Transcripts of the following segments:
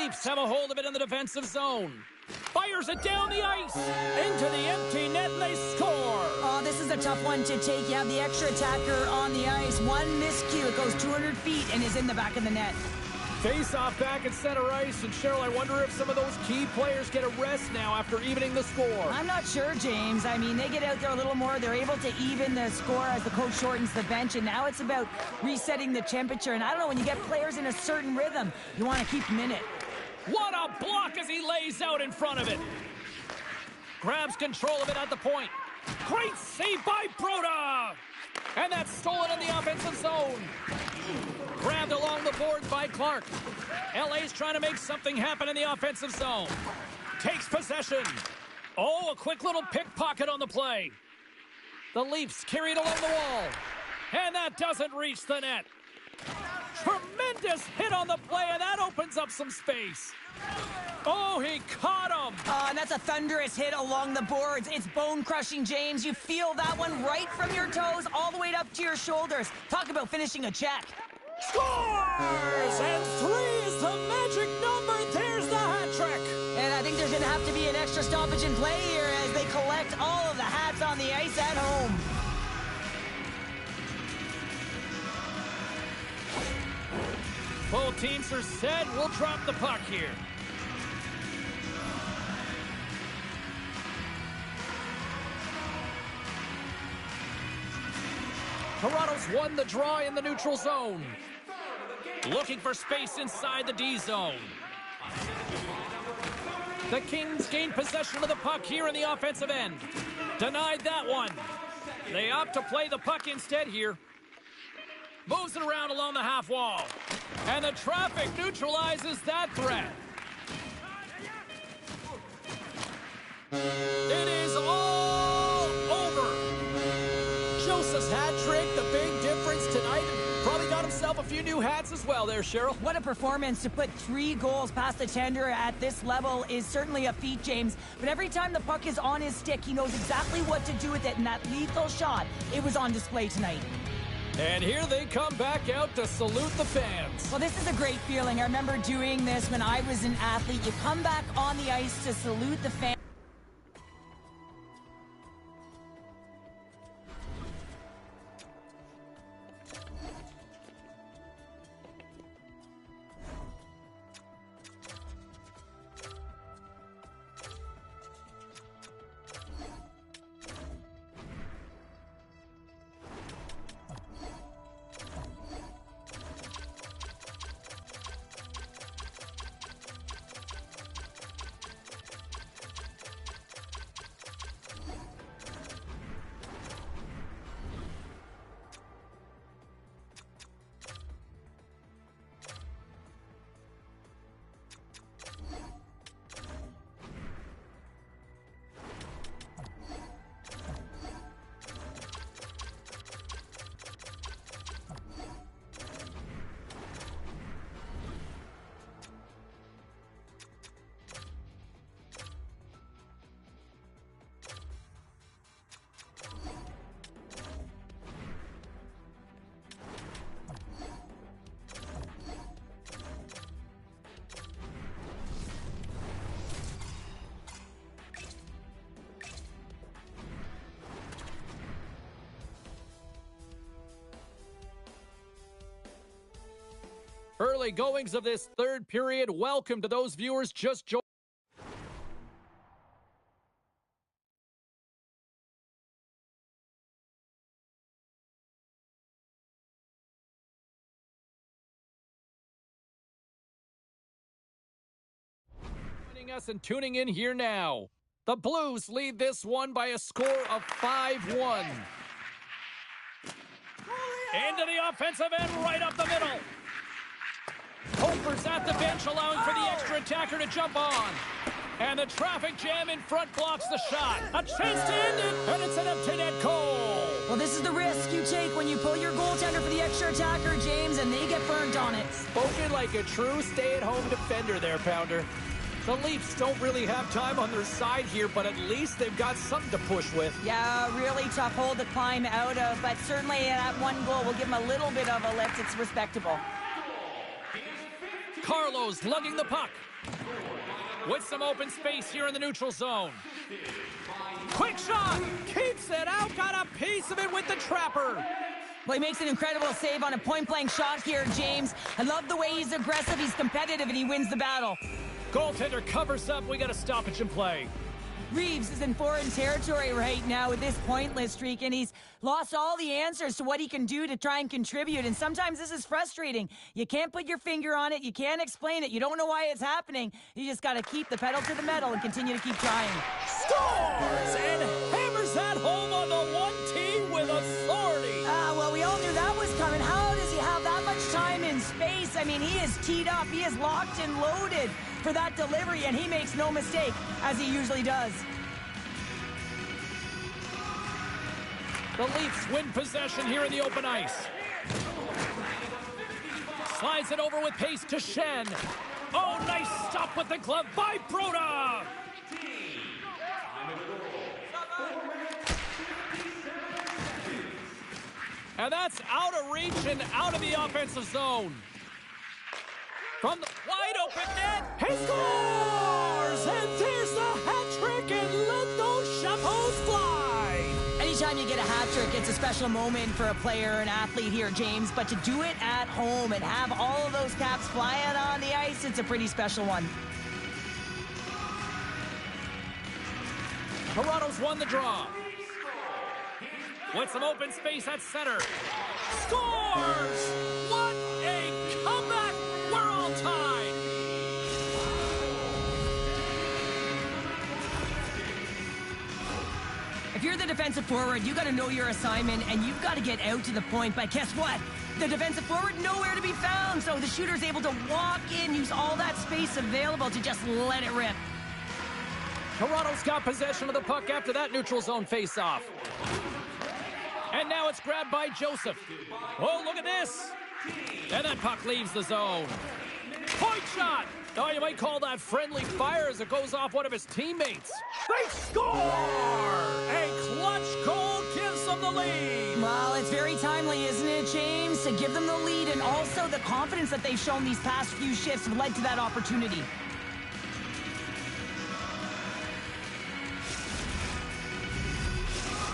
Leafs have a hold of it in the defensive zone. Fires it down the ice. Into the empty net, and they score. Oh, this is a tough one to take. You have the extra attacker on the ice. One miscue, it goes 200 feet and is in the back of the net. Face-off back at center ice, and Cheryl, I wonder if some of those key players get a rest now after evening the score. I'm not sure, James. I mean, they get out there a little more. They're able to even the score as the coach shortens the bench, and now it's about resetting the temperature. And I don't know, when you get players in a certain rhythm, you want to keep them in it. What a block as he lays out in front of it. Grabs control of it at the point. Great save by Broda. And that's stolen in the offensive zone. Grabbed along the boards by Clark. LA's trying to make something happen in the offensive zone. Takes possession. Oh, a quick little pickpocket on the play. The Leafs carry it along the wall. And that doesn't reach the net. Tremendous hit on the play, and that opens up some space. Oh, he caught him. And that's a thunderous hit along the boards. It's bone-crushing, James. You feel that one right from your toes all the way up to your shoulders. Talk about finishing a check. Scores! And 3 is the magic number. There's the hat trick. And I think there's going to have to be an extra stoppage in play here as they collect all of the hats on the ice at home. Both teams are set. We'll drop the puck here. Toronto's won the draw in the neutral zone. Looking for space inside the D zone. The Kings gain possession of the puck here in the offensive end. Denied that one. They opt to play the puck instead here. Moves it around along the half wall. And the traffic neutralizes that threat. It is all over. Joseph's hat trick, the big difference tonight. Probably got himself a few new hats as well there, Cheryl. What a performance. To put 3 goals past the tender at this level is certainly a feat, James. But every time the puck is on his stick, he knows exactly what to do with it. And that lethal shot, it was on display tonight. And here they come back out to salute the fans. Well, this is a great feeling. I remember doing this when I was an athlete. You come back on the ice to salute the fans. Early goings of this third period. Welcome to those viewers just joining. Us and tuning in here now. The Blues lead this one by a score of 5-1. Into the offensive end, right up the middle. Holper's at the bench, allowing for the extra attacker to jump on. And the traffic jam in front blocks the shot. A chance to end it, and it's an empty net goal. Well, this is the risk you take when you pull your goaltender for the extra attacker, James, and they get burned on it. Spoken like a true stay-at-home defender there, Pounder. The Leafs don't really have time on their side here, but at least they've got something to push with. Yeah, really tough hole to climb out of, but certainly that one goal will give them a little bit of a lift. It's respectable. Carlos lugging the puck. With some open space here in the neutral zone. Quick shot! Keeps it out, got a piece of it with the trapper. Well, he makes an incredible save on a point-blank shot here, James. I love the way he's aggressive, he's competitive, and he wins the battle. Goaltender covers up, we got a stoppage in play. Reeves is in foreign territory right now with this pointless streak, and he's lost all the answers to what he can do to try and contribute, and sometimes this is frustrating. You can't put your finger on it, you can't explain it, you don't know why it's happening. You just got to keep the pedal to the metal and continue to keep trying. Scores! And hammers that home on the 1T with authority. Well, we all knew that was coming. How does he have that much time and space? I mean, he is teed up, he is locked and loaded for that delivery, and he makes no mistake, as he usually does. The Leafs win possession here in the open ice. Slides it over with pace to Shen. Oh, nice stop with the glove by Broda. And that's out of reach and out of the offensive zone. From the wide open net, he scores! And there's the hat trick, and let those chapeaus fly! Anytime you get a hat trick, it's a special moment for a player, an athlete here, James. But to do it at home and have all of those caps flying on the ice, it's a pretty special one. Toronto's won the draw. With some open space at center. Scores! What a comeback! We're all tied! If you're the defensive forward, you got to know your assignment, and you've got to get out to the point. But guess what? The defensive forward nowhere to be found, so the shooter's able to walk in, use all that space available to just let it rip. Toronto's got possession of the puck after that neutral zone face-off. And now it's grabbed by Joseph. Oh, look at this. And that puck leaves the zone. Point shot. Oh, you might call that friendly fire as it goes off one of his teammates. They score! A clutch goal gives them the lead. Well, it's very timely, isn't it, James? To give them the lead, and also the confidence that they've shown these past few shifts have led to that opportunity.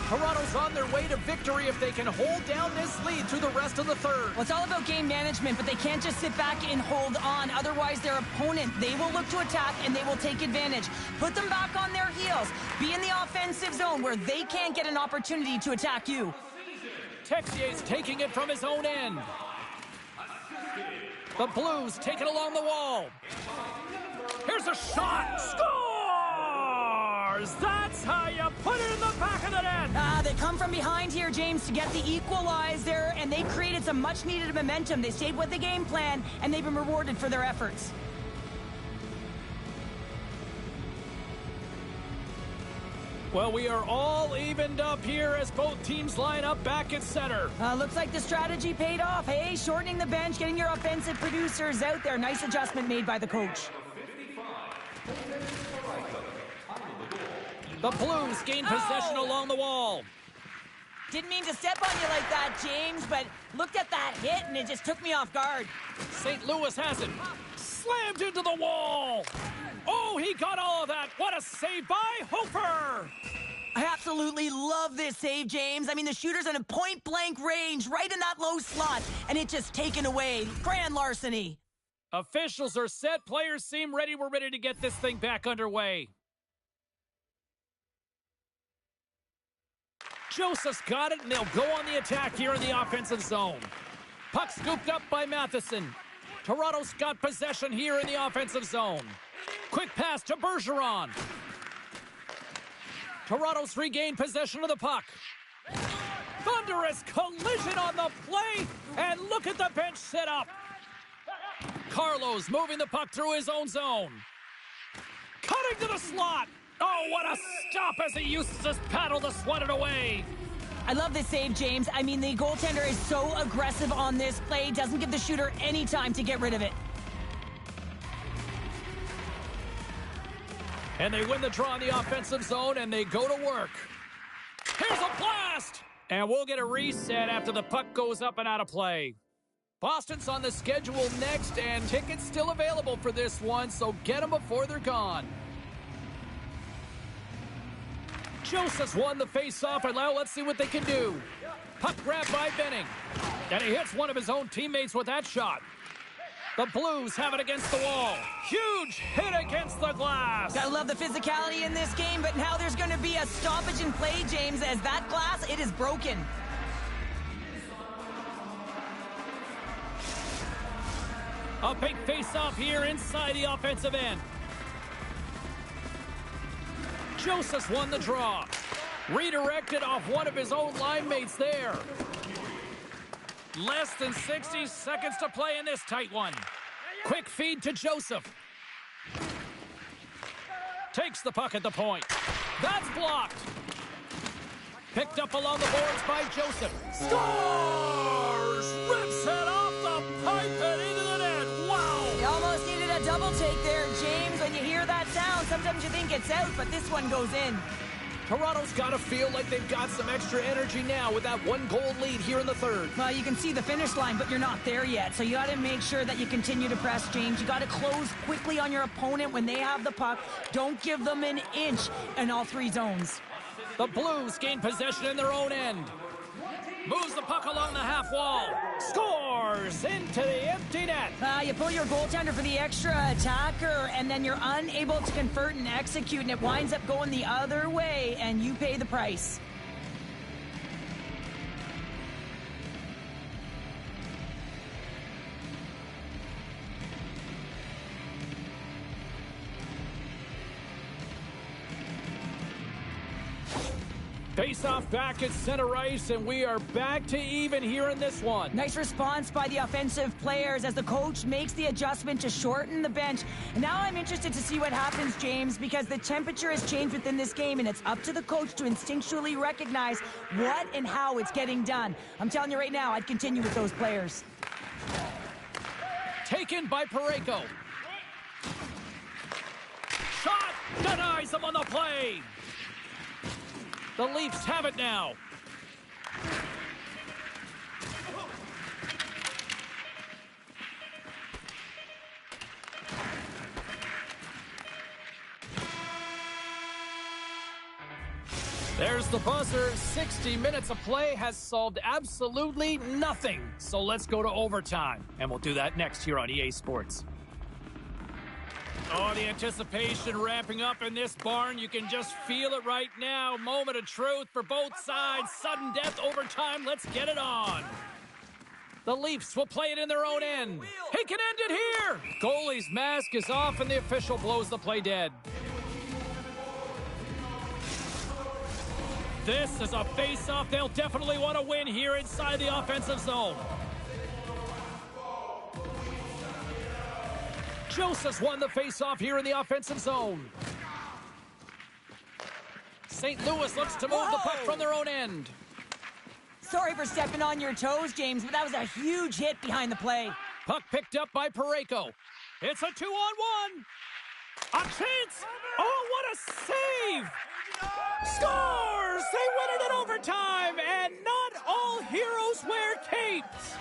Toronto's on their way to victory if they can hold down this lead through the rest of the third. Well, it's all about game management, but they can't just sit back and hold on. Otherwise, their opponent, they will look to attack and they will take advantage. Put them back on their heels. Be in the offensive zone where they can't get an opportunity to attack you. Texier's taking it from his own end. The Blues take it along the wall. Here's a shot. Scores! That's how you put it in the back of the net. They come from behind here, James, to get the equalizer, and they created some much-needed momentum. They stayed with the game plan, and they've been rewarded for their efforts. Well, we are all evened up here as both teams line up back at center. Looks like the strategy paid off. Hey, shortening the bench, getting your offensive producers out there. Nice adjustment made by the coach. The Blues gain possession along the wall. Didn't mean to step on you like that, James, but looked at that hit and it just took me off guard. St. Louis has it. Slammed into the wall. Oh, he got all of that. What a save by Hofer. I absolutely love this save, James. I mean, the shooter's in a point-blank range, right in that low slot, and it just taken away. Grand larceny. Officials are set. Players seem ready. We're ready to get this thing back underway. Joseph's got it, and they'll go on the attack here in the offensive zone. Puck scooped up by Matheson. Toronto's got possession here in the offensive zone. Quick pass to Bergeron. Toronto's regained possession of the puck. Thunderous collision on the play, and look at the bench set up. Carlos moving the puck through his own zone. Cutting to the slot. Oh, what a stop as he uses his paddle to swat it away. I love this save, James. I mean, the goaltender is so aggressive on this play, doesn't give the shooter any time to get rid of it. And they win the draw in the offensive zone, and they go to work. Here's a blast! And we'll get a reset after the puck goes up and out of play. Boston's on the schedule next, and tickets still available for this one, so get them before they're gone. Joseph's won the face-off, and now let's see what they can do. Puck grab by Benning, and he hits one of his own teammates with that shot. The Blues have it against the wall. Huge hit against the glass. Gotta love the physicality in this game, but now there's going to be a stoppage in play, James, as that glass, it is broken. A big face-off here inside the offensive end. Joseph's won the draw. Redirected off one of his own line mates there. Less than 60 seconds to play in this tight one. Quick feed to Joseph. Takes the puck at the point. That's blocked. Picked up along the boards by Joseph. Scores! Rips it off the pipe and into the net. Wow! You almost needed a double take there, James. When you hear that sound, sometimes you think it's out, but this one goes in. Toronto's got to feel like they've got some extra energy now with that 1-goal lead here in the third. Well, you can see the finish line, but you're not there yet. So you got to make sure that you continue to press, James. You got to close quickly on your opponent when they have the puck. Don't give them an inch in all three zones. The Blues gain possession in their own end. Moves the puck along the half wall. Scores into the empty net. You pull your goaltender for the extra attacker, and then you're unable to convert and execute, and it winds up going the other way, and you pay the price. Face-off back at center ice, and we are back to even here in this one. Nice response by the offensive players as the coach makes the adjustment to shorten the bench. And now I'm interested to see what happens, James, because the temperature has changed within this game, and it's up to the coach to instinctually recognize what and how it's getting done. I'm telling you right now, I'd continue with those players. Taken by Parayko. Shot! Denies him on the play! The Leafs have it now. There's the buzzer. 60 minutes of play has solved absolutely nothing. So let's go to overtime, and we'll do that next here on EA Sports. Oh, the anticipation ramping up in this barn. You can just feel it right now. Moment of truth for both sides. Sudden death, overtime. Let's get it on. The Leafs will play it in their own end. He can end it here. Goalie's mask is off, and the official blows the play dead. This is a face-off they'll definitely want to win here inside the offensive zone. Joseph's won the face-off here in the offensive zone. St. Louis looks to move the puck from their own end. Sorry for stepping on your toes, James, but that was a huge hit behind the play. Puck picked up by Parayko. It's a 2-on-1. A chance. Oh, what a save. Scores! They win it in overtime, and not all heroes wear capes.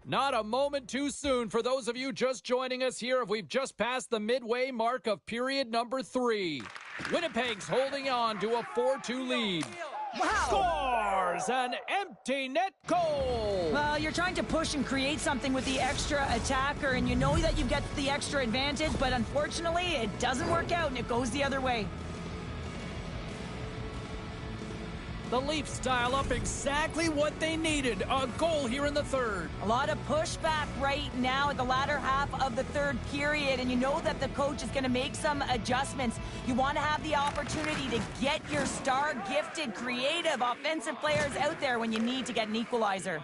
Not a moment too soon for those of you just joining us here. We've just passed the midway mark of period number 3. Winnipeg's holding on to a 4-2 lead. Wow! scores an empty net goal. Well, you're trying to push and create something with the extra attacker, and you know that you get the extra advantage, but unfortunately, it doesn't work out, and it goes the other way. The Leafs dial up exactly what they needed. A goal here in the third. A lot of pushback right now at the latter half of the third period, and you know that the coach is going to make some adjustments. You want to have the opportunity to get your star, gifted, creative, offensive players out there when you need to get an equalizer.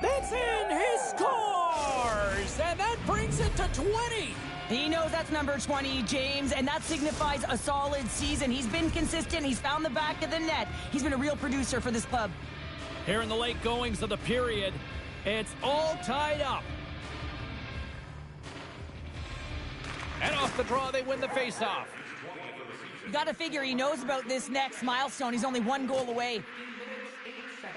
That's in. He scores! And that brings it to 20. He knows that's number 20, James, and that signifies a solid season. He's been consistent. He's found the back of the net. He's been a real producer for this club. Here in the late goings of the period, it's all tied up. And off the draw, they win the faceoff. You got to figure he knows about this next milestone. He's only one goal away.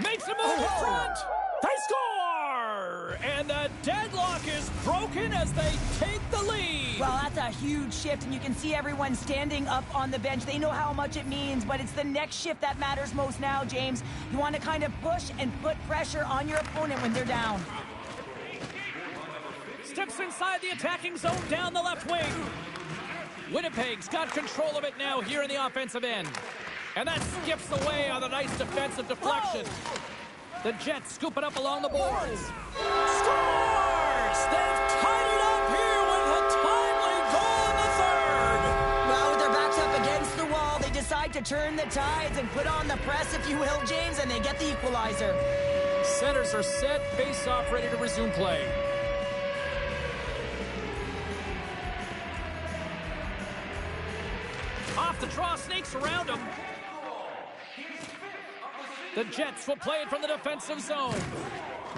Makes a move in front. They score! And the deadlock is broken as they take the lead. Well, that's a huge shift, and you can see everyone standing up on the bench. They know how much it means, but it's the next shift that matters most now, James. You want to kind of push and put pressure on your opponent when they're down. Steps inside the attacking zone down the left wing. Winnipeg's got control of it now here in the offensive end. And that skips away on a nice defensive deflection. Whoa! The Jets scoop it up along the boards. Scores! They've tied it up here with a timely goal in the third. Well, with their backs up against the wall, they decide to turn the tides and put on the press, if you will, James, and they get the equalizer. Centers are set, face-off ready to resume play. Off the draw, snakes around him. The Jets will play it from the defensive zone.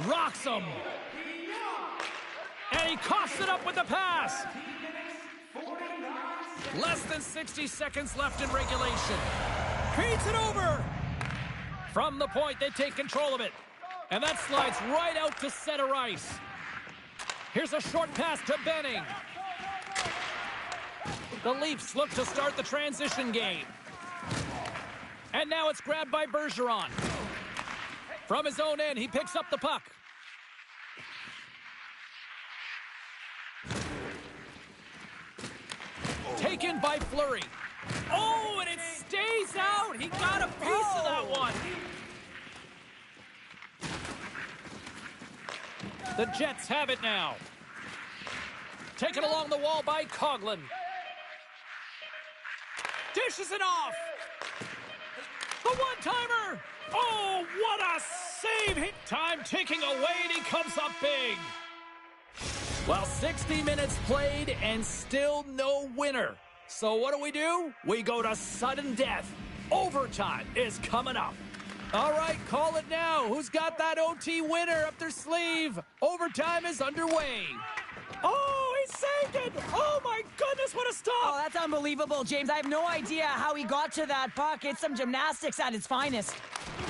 Rocks him. And he coughs it up with the pass. Less than 60 seconds left in regulation. Feeds it over. From the point, they take control of it. And that slides right out to center ice. Here's a short pass to Benning. The Leafs look to start the transition game. And now it's grabbed by Bergeron. From his own end, he picks up the puck. Taken by Fleury. Oh, and it stays out. He got a piece of that one. The Jets have it now. Taken along the wall by Coughlin. Dishes it off. The one-timer! Oh, what a save! Time ticking away, and he comes up big. Well, 60 minutes played and still no winner. So what do? We go to sudden death. Overtime is coming up. All right, call it now. Who's got that OT winner up their sleeve? Overtime is underway. Oh, he saved it! Oh, my goodness, what a stop! Oh, that's unbelievable, James. I have no idea how he got to that puck. It's some gymnastics at its finest.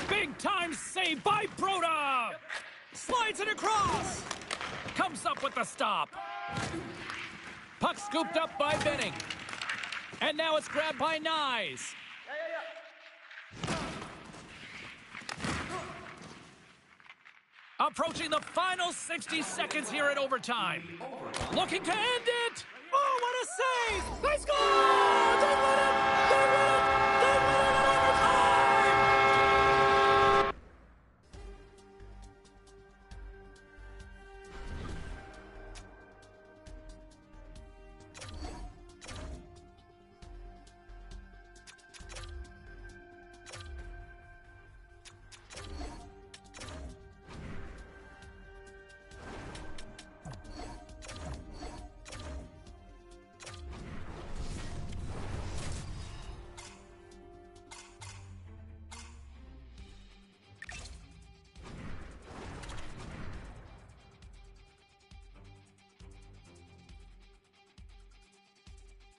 Big-time save by Broda! Slides it across! Comes up with the stop. Puck scooped up by Benning. And now it's grabbed by Nyes. Approaching the final 60 seconds here at overtime. Looking to end it. Oh, what a save! They score! They win it! They win it! They win it in overtime!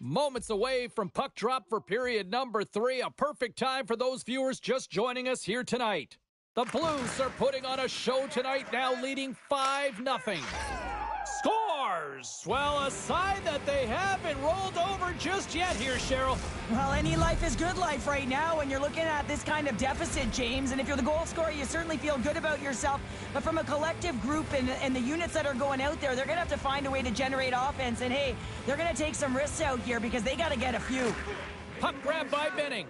Moments away from puck drop for period number 3. A perfect time for those viewers just joining us here tonight. The Blues are putting on a show tonight, now leading 5-0. Score! scores! Well, a sign that they haven't rolled over just yet here, Cheryl. Well, any life is good life right now when you're looking at this kind of deficit, James. And if you're the goal scorer, you certainly feel good about yourself. But from a collective group and the units that are going out there, they're going to have to find a way to generate offense. And, hey, they're going to take some risks out here because they got to get a few. Puck grabbed by Benning.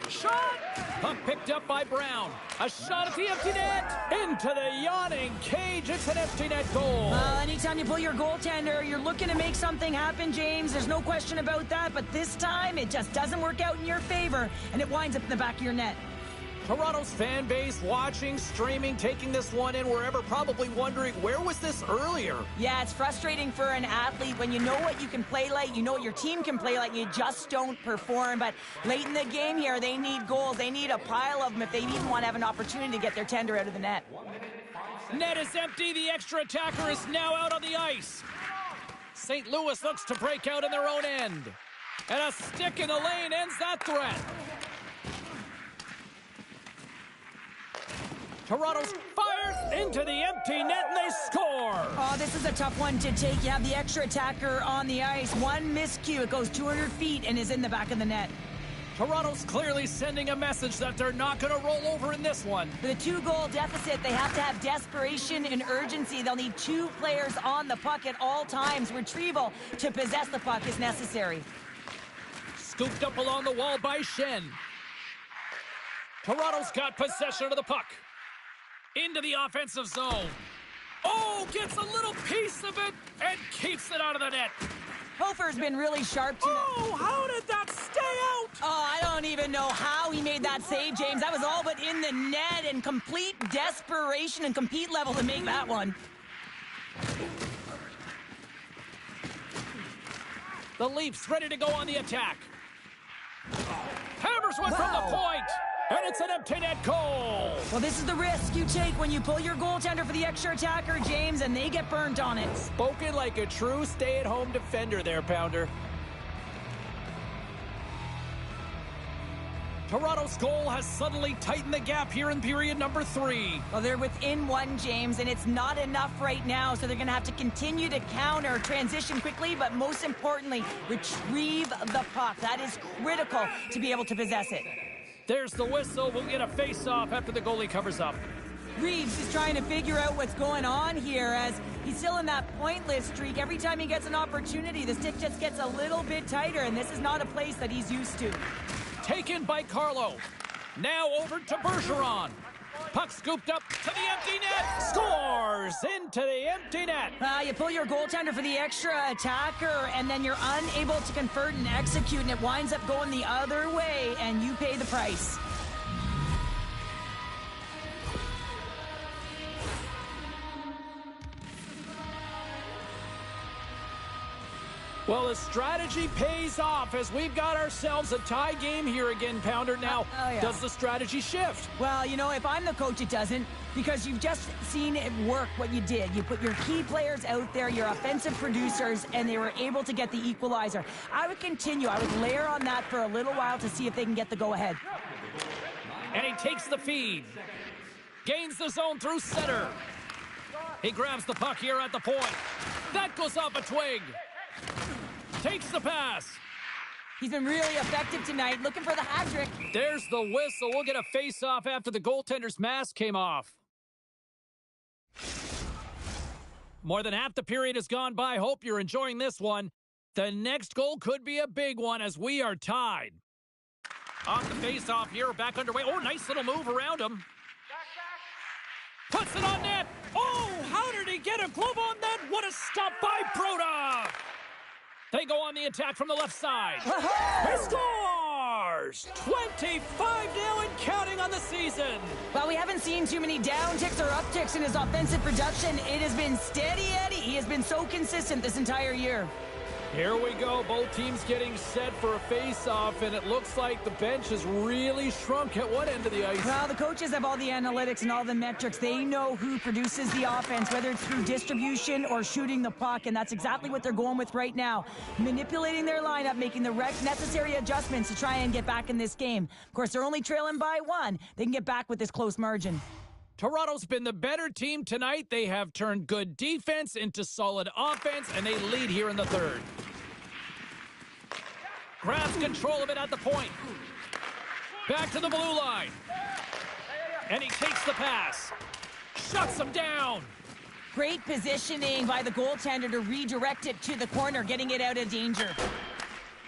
Shot! Puck picked up by Brown. A shot at the empty net. Into the yawning cage. It's an empty net goal. Anytime you pull your goaltender, you're looking to make something happen, James. There's no question about that. But this time, it just doesn't work out in your favor, and it winds up in the back of your net. Toronto's fan base watching, streaming, taking this one in wherever, probably wondering, where was this earlier? Yeah, it's frustrating for an athlete when you know what you can play like, you know what your team can play like, you just don't perform. But late in the game here, they need goals. They need a pile of them if they even want to have an opportunity to get their tender out of the net. Net is empty. The extra attacker is now out on the ice. St. Louis looks to break out in their own end. And a stick in the lane ends that threat. Toronto's fires into the empty net, and they score! Oh, this is a tough one to take. You have the extra attacker on the ice. One miscue, it goes 200 feet and is in the back of the net. Toronto's clearly sending a message that they're not going to roll over in this one. With a 2-goal deficit, they have to have desperation and urgency. They'll need 2 players on the puck at all times. Retrieval to possess the puck is necessary. Scooped up along the wall by Shen. Toronto's got possession of the puck. Into the offensive zone. Oh, gets a little piece of it and keeps it out of the net. Hofer's been really sharp tonight. Oh, how did that stay out? Oh, I don't even know how he made that save, James. That was all but in the net, and complete desperation and compete level to make that one. The Leafs ready to go on the attack. Hammers one from the point. And it's an empty net goal. Well, this is the risk you take when you pull your goaltender for the extra attacker, James, and they get burnt on it. Spoken like a true stay-at-home defender there, Pounder. Toronto's goal has suddenly tightened the gap here in period number 3. Well, they're within 1, James, and it's not enough right now, so they're going to have to continue to counter, transition quickly, but most importantly, retrieve the puck. That is critical to be able to possess it. There's the whistle. We'll get a face-off after the goalie covers up. Reeves is trying to figure out what's going on here as he's still in that pointless streak. Every time he gets an opportunity, the stick just gets a little bit tighter, and this is not a place that he's used to. Taken by Carlo. Now over to Bergeron. Puck scooped up to the empty net. Scores into the empty net. You pull your goaltender for the extra attacker, and then you're unable to convert and execute, and it winds up going the other way, and you pay the price. Well, the strategy pays off as we've got ourselves a tie game here again, Pounder. Now, does the strategy shift? Well, you know, if I'm the coach, it doesn't, because you've just seen it work what you did. You put your key players out there, your offensive producers, and they were able to get the equalizer. I would continue. I would layer on that for a little while to see if they can get the go-ahead. And he takes the feed. Gains the zone through center. He grabs the puck here at the point. That goes off a twig. Takes the pass. He's been really effective tonight, looking for the hat trick. There's the whistle. We'll get a face-off after the goaltender's mask came off. More than half the period has gone by. Hope you're enjoying this one. The next goal could be a big one as we are tied. Off the face-off here, back underway. Oh, nice little move around him. Puts it on net. Oh, how did he get a glove on that? What a stop by Broda. They go on the attack from the left side. He scores! 25 now and counting on the season. Well, we haven't seen too many downticks or upticks in his offensive production. It has been steady Eddie. He has been so consistent this entire year. Here we go. Both teams getting set for a face-off, and it looks like the bench has really shrunk at one end of the ice. Well, the coaches have all the analytics and all the metrics. They know who produces the offense, whether it's through distribution or shooting the puck, and that's exactly what they're going with right now. Manipulating their lineup, making the necessary adjustments to try and get back in this game. Of course, they're only trailing by 1. They can get back with this close margin. Toronto's been the better team tonight. They have turned good defense into solid offense, and they lead here in the third. Grabs control of it at the point. Back to the blue line. And he takes the pass. Shuts him down. Great positioning by the goaltender to redirect it to the corner, getting it out of danger.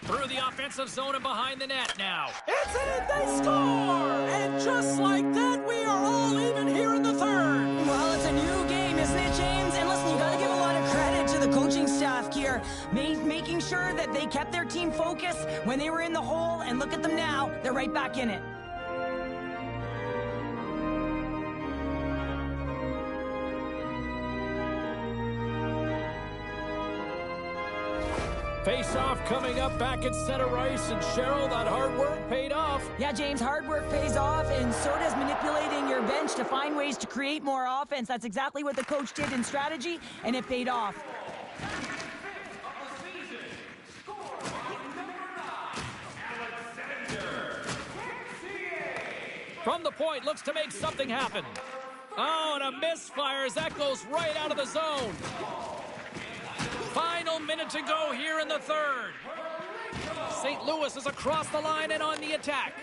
Through the offensive zone and behind the net now. It's in, they score! And just like that, we are all even here in the third. Well, it's a new game, isn't it, James? And listen, you got to give a lot of credit to the coaching staff here, making sure that they kept their team focused when they were in the hole, and look at them now. They're right back in it. Face-off coming up back at center ice, and Cheryl, that hard work paid off. Yeah, James, hard work pays off, and so does manipulating your bench to find ways to create more offense. That's exactly what the coach did in strategy, and it paid off. From the point, looks to make something happen. Oh, and a misfire as that goes right out of the zone. Final minute to go here in the third. St. Louis is across the line and on the attack.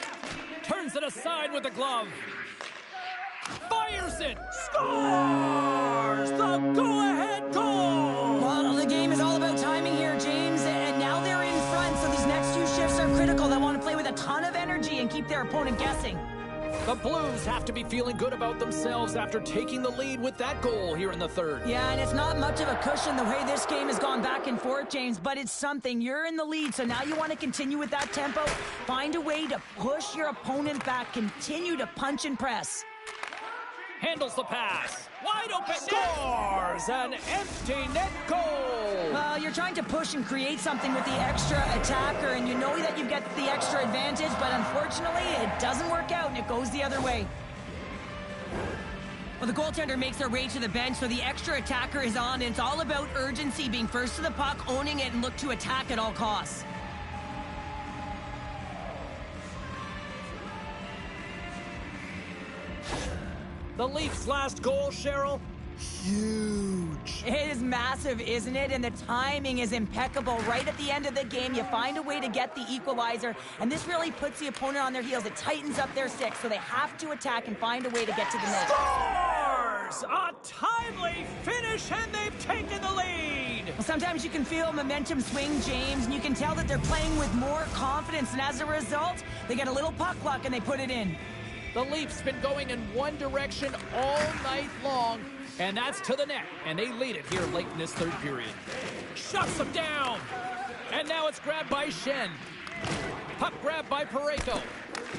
Turns it aside with the glove. Fires it. Scores! The go-ahead goal! Well, the game is all about timing here, James, and now they're in front, so these next few shifts are critical. They want to play with a ton of energy and keep their opponent guessing. The Blues have to be feeling good about themselves after taking the lead with that goal here in the third. Yeah, and it's not much of a cushion the way this game has gone back and forth, James, but it's something. You're in the lead, so now you want to continue with that tempo. Find a way to push your opponent back. Continue to punch and press. Handles the pass. Wide open. Scores! An empty net goal! Well, you're trying to push and create something with the extra attacker, and you know that you get the extra advantage, but unfortunately, it doesn't work out, and it goes the other way. Well, the goaltender makes their way to the bench, so the extra attacker is on, and it's all about urgency, being first to the puck, owning it, and look to attack at all costs. The Leafs' last goal, Cheryl, huge. It is massive, isn't it? And the timing is impeccable. Right at the end of the game, you find a way to get the equalizer, and this really puts the opponent on their heels. It tightens up their sticks, so they have to attack and find a way to get to the net. Scores! A timely finish, and they've taken the lead. Well, sometimes you can feel momentum swing, James, and you can tell that they're playing with more confidence, and as a result, they get a little puck luck and they put it in. The Leafs been going in one direction all night long, and that's to the net, and they lead it here late in this third period. Shuts them down, and now it's grabbed by Shen. Puck grabbed by Parayko,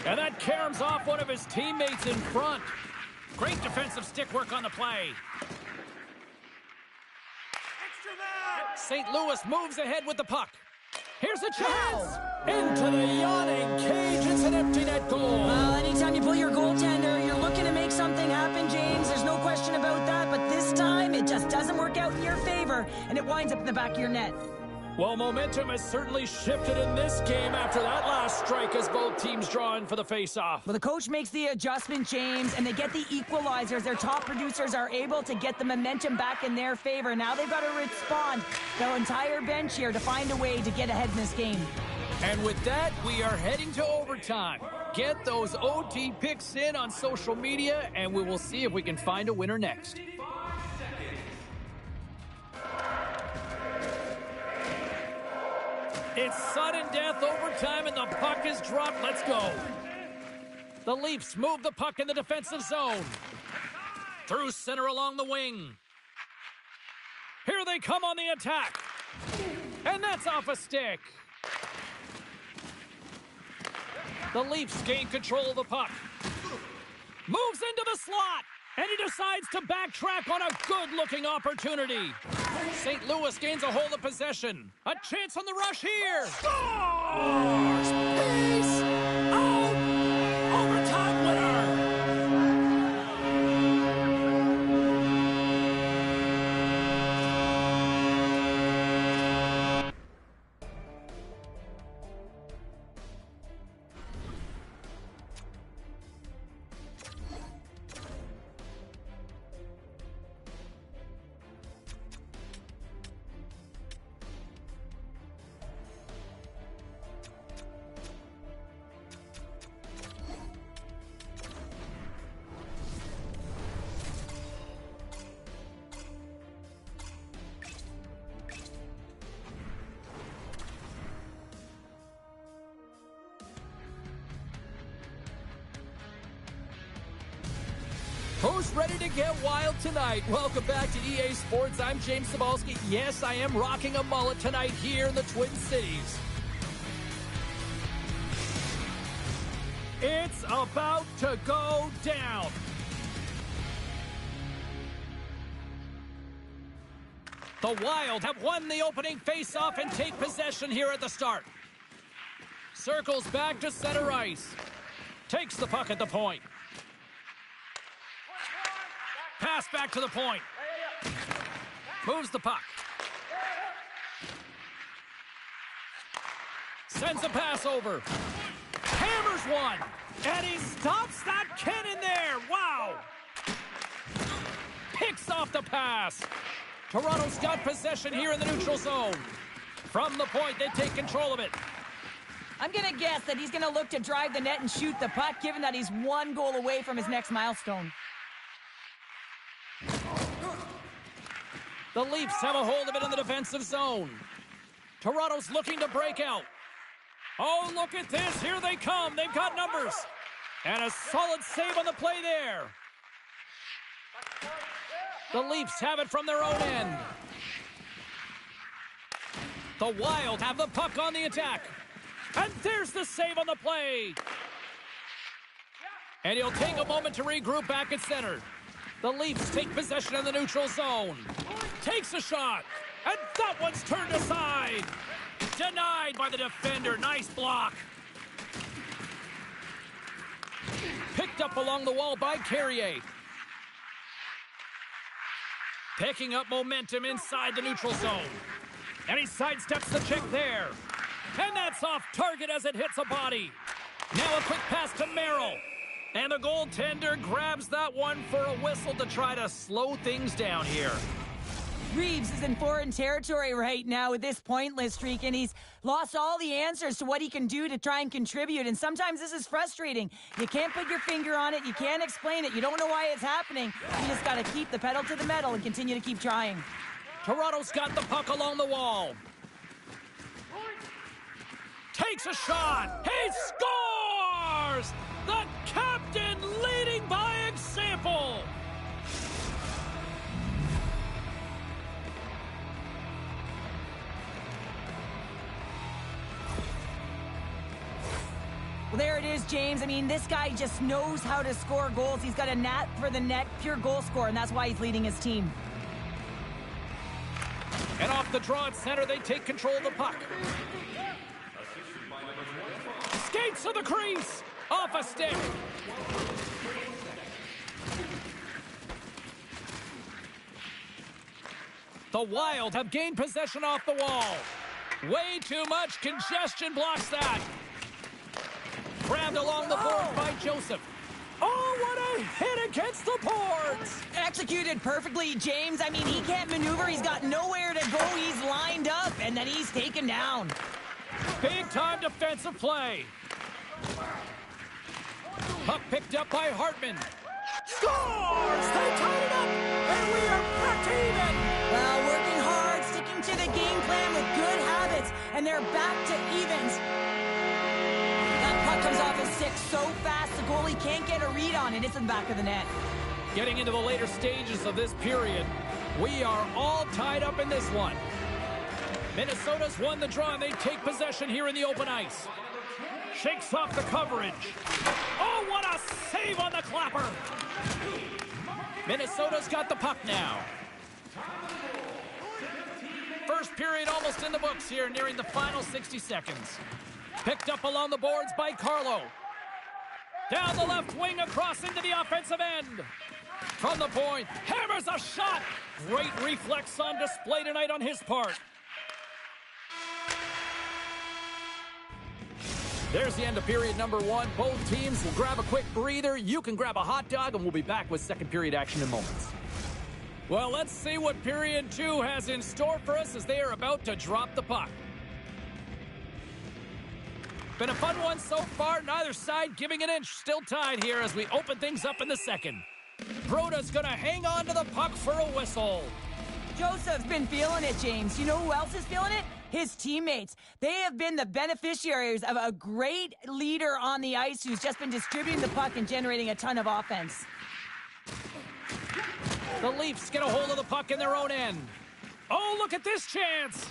and that caroms off one of his teammates in front. Great defensive stick work on the play. St. Louis moves ahead with the puck. Here's a chance! Into the yawning cage, it's an empty net goal. Well, anytime you pull your goaltender, you're looking to make something happen, James. There's no question about that, but this time, it just doesn't work out in your favor, and it winds up in the back of your net. Well, momentum has certainly shifted in this game after that last strike as both teams draw in for the face-off. Well, the coach makes the adjustment, James, and they get the equalizers. Their top producers are able to get the momentum back in their favor. Now they've got to respond, the entire bench here, to find a way to get ahead in this game. And with that, we are heading to overtime. Get those OT picks in on social media, and we will see if we can find a winner next. It's sudden death overtime, and the puck is dropped. Let's go. The Leafs move the puck in the defensive zone. Through center along the wing. Here they come on the attack. And that's off a stick. The Leafs gain control of the puck. Moves into the slot. And he decides to backtrack on a good-looking opportunity. St. Louis gains a hold of possession. A chance on the rush here. Scores! Peace out! Overtime winner! Toronto's ready to get wild tonight. Welcome back to EA Sports. I'm James Cybulski. Yes, I am rocking a mullet tonight here in the Twin Cities. It's about to go down. The Wild have won the opening face-off and take possession here at the start. Circles back to center ice. Takes the puck at the point. Pass back to the point. Moves the puck. Sends a pass over. Hammers one. And he stops that cannon there. Wow. Picks off the pass. Toronto's got possession here in the neutral zone. From the point, they take control of it. I'm going to guess that he's going to look to drive the net and shoot the puck, given that he's one goal away from his next milestone. The Leafs have a hold of it in the defensive zone. Toronto's looking to break out. Oh, look at this. Here they come. They've got numbers. And a solid save on the play there. The Leafs have it from their own end. The Wild have the puck on the attack. And there's the save on the play. And he'll take a moment to regroup back at center. The Leafs take possession in the neutral zone. Takes a shot. And that one's turned aside. Denied by the defender. Nice block. Picked up along the wall by Carrier. Picking up momentum inside the neutral zone. And he sidesteps the check there. And that's off target as it hits a body. Now a quick pass to Merrill. And the goaltender grabs that one for a whistle to try to slow things down here. Reeves is in foreign territory right now with this pointless streak, and he's lost all the answers to what he can do to try and contribute, and sometimes this is frustrating. You can't put your finger on it, you can't explain it, you don't know why it's happening. You just got to keep the pedal to the metal and continue to keep trying. Toronto's got the puck along the wall. Takes a shot. He scores! The captain leading by example. Well, there it is, James. I mean, this guy just knows how to score goals. He's got a knack for the net, pure goal scorer, and that's why he's leading his team. And off the draw at center, they take control of the puck. Skates to the crease. Off a stick. The Wild have gained possession off the wall. Way too much congestion blocks that. Grabbed along the board by Joseph. Oh, what a hit against the boards! Executed perfectly, James. I mean, he can't maneuver. He's got nowhere to go. He's lined up, and then he's taken down. Big-time defensive play. Puck picked up by Hartman. Scores! They tied it up, and we are back to even. Well, working hard, sticking to the game plan with good habits, and they're back to evens. That puck comes off his stick so fast, the goalie can't get a read on it. It's in the back of the net. Getting into the later stages of this period, we are all tied up in this one. Minnesota's won the draw, and they take possession here in the open ice. Shakes off the coverage. Oh, what a save on the clapper! Minnesota's got the puck now. First period almost in the books here, nearing the final 60 seconds. Picked up along the boards by Carlo. Down the left wing, across into the offensive end. From the point, hammers a shot. Great reflex on display tonight on his part. There's the end of period number one. Both teams will grab a quick breather. You can grab a hot dog, and we'll be back with second period action in moments. Well, let's see what period two has in store for us as they are about to drop the puck. Been a fun one so far. Neither side giving an inch. Still tied here as we open things up in the second. Broda's going to hang on to the puck for a whistle. Joseph's been feeling it, James. You know who else is feeling it? His teammates. They have been the beneficiaries of a great leader on the ice who's just been distributing the puck and generating a ton of offense. The Leafs get a hold of the puck in their own end. Oh, look at this chance.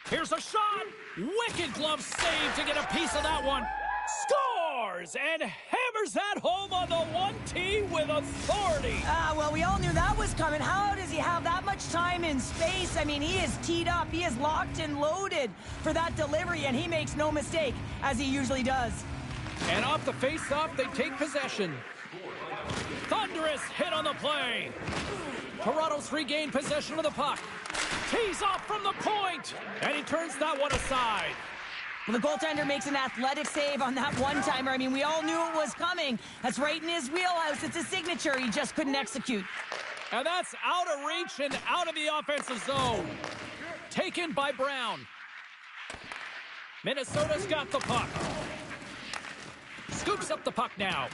Here's a shot. Wicked glove save to get a piece of that one. Scores and hammers that home on the 1T with authority. Well, we all knew that was coming. How does he have that much time and space? I mean, he is teed up. He is locked and loaded for that delivery, and he makes no mistake, as he usually does. And off the face-off, they take possession. Thunderous hit on the play. Toronto's regained possession of the puck. Tees off from the point, and he turns that one aside. Well, the goaltender makes an athletic save on that one-timer. I mean, we all knew it was coming. That's right in his wheelhouse. It's a signature. He just couldn't execute. And that's out of reach and out of the offensive zone. Taken by Brown. Minnesota's got the puck. Scoops up the puck now.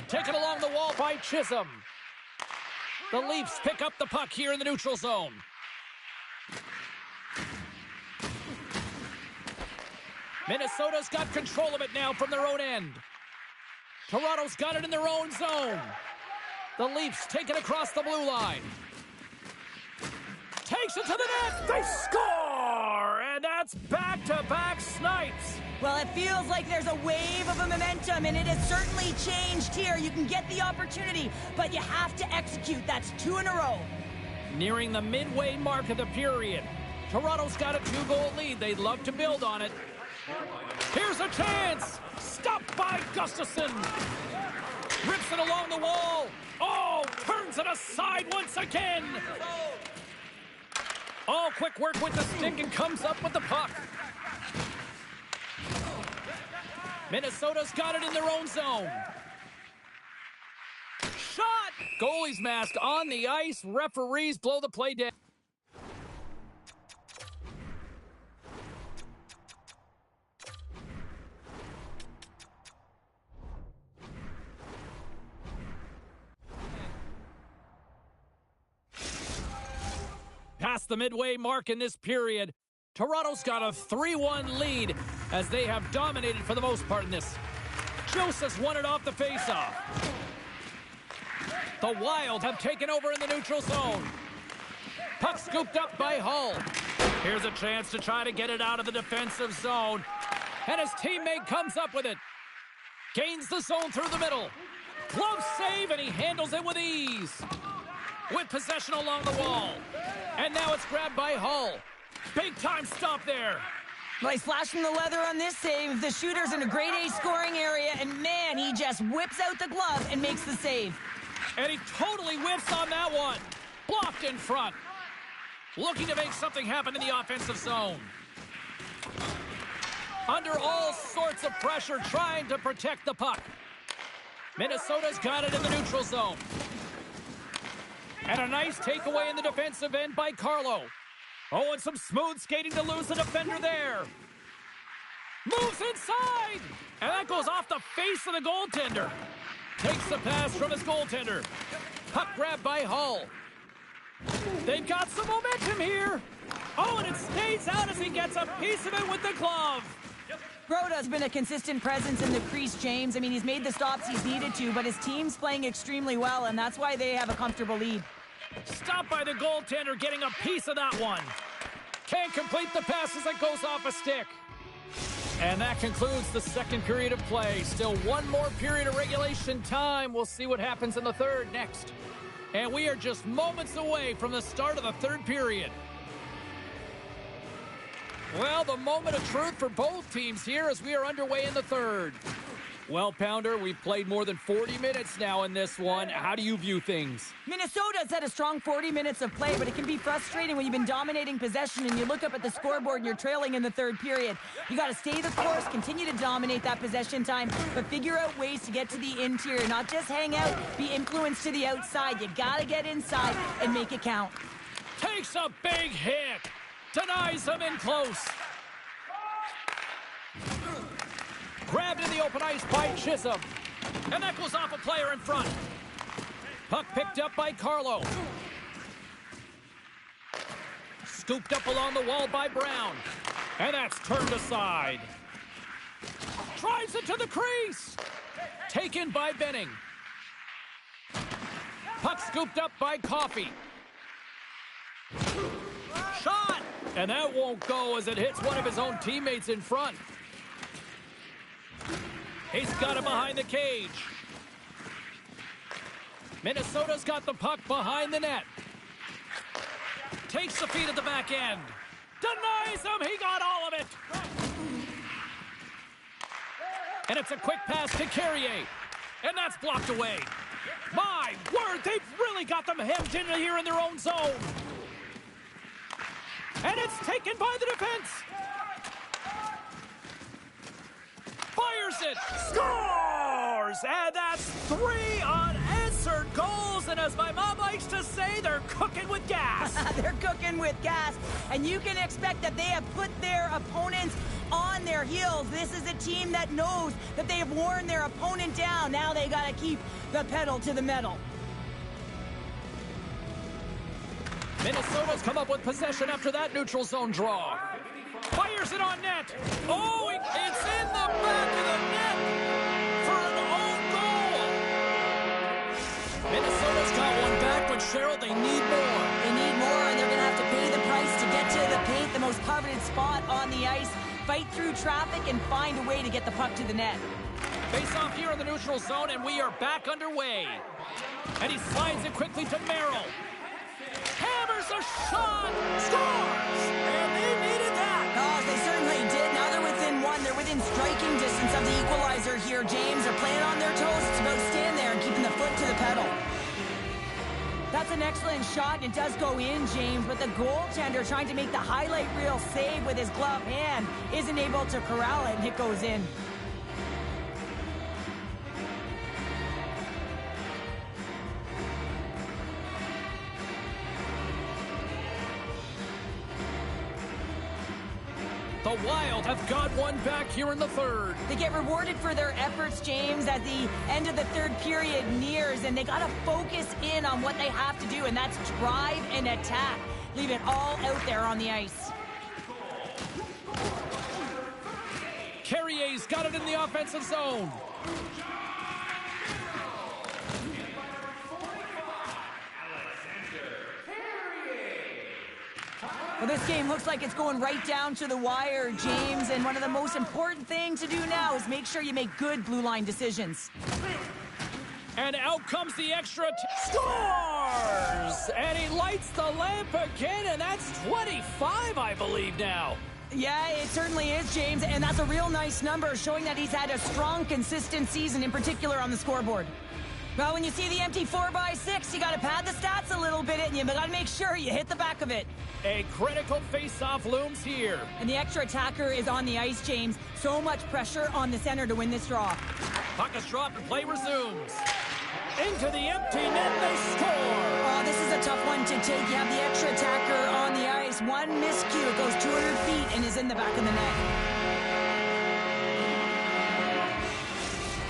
Taken along the wall by Chisholm. The Leafs pick up the puck here in the neutral zone. Minnesota's got control of it now from their own end. Toronto's got it in their own zone. The Leafs take it across the blue line. Takes it to the net. They score! And that's back-to-back snipes. Well, it feels like there's a wave of a momentum, and it has certainly changed here. You can get the opportunity, but you have to execute. That's 2 in a row. Nearing the midway mark of the period. Toronto's got a 2-goal lead. They'd love to build on it. Here's a chance. Stopped by Gustafsson. Rips it along the wall. Oh, turns it aside once again. Oh, quick work with the stick and comes up with the puck. Minnesota's got it in their own zone. Shot! Goalie's mask on the ice. Referees blow the play down. Past the midway mark in this period, Toronto's got a 3-1 lead as they have dominated for the most part in this. Joseph's won it off the faceoff. The Wild have taken over in the neutral zone. Puck scooped up by Hull. Here's a chance to try to get it out of the defensive zone. And his teammate comes up with it. Gains the zone through the middle. Glove save, and he handles it with ease. With possession along the wall. And now it's grabbed by Hull. Big time stop there. Well, he's flashing the leather on this save. The shooter's in a grade A scoring area, and man, he just whips out the glove and makes the save. And he totally whiffs on that one. Blocked in front. Looking to make something happen in the offensive zone. Under all sorts of pressure, trying to protect the puck. Minnesota's got it in the neutral zone. And a nice takeaway in the defensive end by Carlo. Oh, and some smooth skating to lose the defender there. Moves inside! And that goes off the face of the goaltender. Takes the pass from his goaltender. Puck grabbed by Hull. They've got some momentum here. Oh, and it stays out as he gets a piece of it with the glove. Broda's been a consistent presence in the crease, James. I mean, he's made the stops he's needed to, but his team's playing extremely well, and that's why they have a comfortable lead. Stopped by the goaltender, getting a piece of that one. Can't complete the pass as it goes off a stick. And that concludes the second period of play. Still one more period of regulation time. We'll see what happens in the third next. And we are just moments away from the start of the third period. Well, the moment of truth for both teams here as we are underway in the third. Well, Pounder, we've played more than 40 minutes now in this one. How do you view things? Minnesota's had a strong 40 minutes of play, but it can be frustrating when you've been dominating possession and you look up at the scoreboard and you're trailing in the third period. You got to stay the course, continue to dominate that possession time, but figure out ways to get to the interior, not just hang out, be influenced to the outside. You got to get inside and make it count. Takes a big hit. Denies him in close. Grabbed in the open ice by Chisholm. And that goes off a player in front. Puck picked up by Carlo. Scooped up along the wall by Brown. And that's turned aside. Drives it to the crease. Taken by Benning. Puck scooped up by Coffey. Shot! And that won't go as it hits one of his own teammates in front. He's got it behind the cage. Minnesota's got the puck behind the net. Takes the feed at the back end. Denies him. He got all of it. And it's a quick pass to Carrier. And that's blocked away. My word, they've really got them hemmed in here in their own zone. And it's taken by the defense. Fires it. Scores! And that's 3 unanswered goals. And as my mom likes to say, they're cooking with gas. They're cooking with gas. And you can expect that they have put their opponents on their heels. This is a team that knows that they have worn their opponent down. Now they got to keep the pedal to the metal. Minnesota's come up with possession after that neutral zone draw. Fires it on net. Oh, it's in the back of the net for an own goal. Minnesota's got one back, but Cheryl, they need more. They need more, and they're going to have to pay the price to get to the paint, the most coveted spot on the ice, fight through traffic, and find a way to get the puck to the net. Face off here in the neutral zone, and we are back underway. And he slides it quickly to Merrill. Hammers a shot, scores, and they needed that. Oh, they certainly did. Now they're within one. They're within striking distance of the equalizer here, James. They're playing on their toes. It's about staying there and keeping the foot to the pedal. That's an excellent shot, and it does go in, James, but the goaltender trying to make the highlight reel save with his glove hand isn't able to corral it, and it goes in. The Wild have got one back here in the third. They get rewarded for their efforts, James, as the end of the third period nears, and they got to focus in on what they have to do, and that's drive and attack. Leave it all out there on the ice. Carrier's got it in the offensive zone. Well, this game looks like it's going right down to the wire, James, and one of the most important things to do now is make sure you make good blue line decisions. And out comes the extra scores! And he lights the lamp again, and that's 25, I believe, now. Yeah, it certainly is, James, and that's a real nice number, showing that he's had a strong, consistent season, in particular on the scoreboard. Well, when you see the empty 4x6, you got to pad the stats a little bit, and you got to make sure you hit the back of it. A critical face-off looms here. And the extra attacker is on the ice, James. So much pressure on the center to win this draw. Puck is dropped and play resumes. Into the empty net, they score! Oh, this is a tough one to take. You have the extra attacker on the ice. One miscue, it goes 200 feet and is in the back of the net.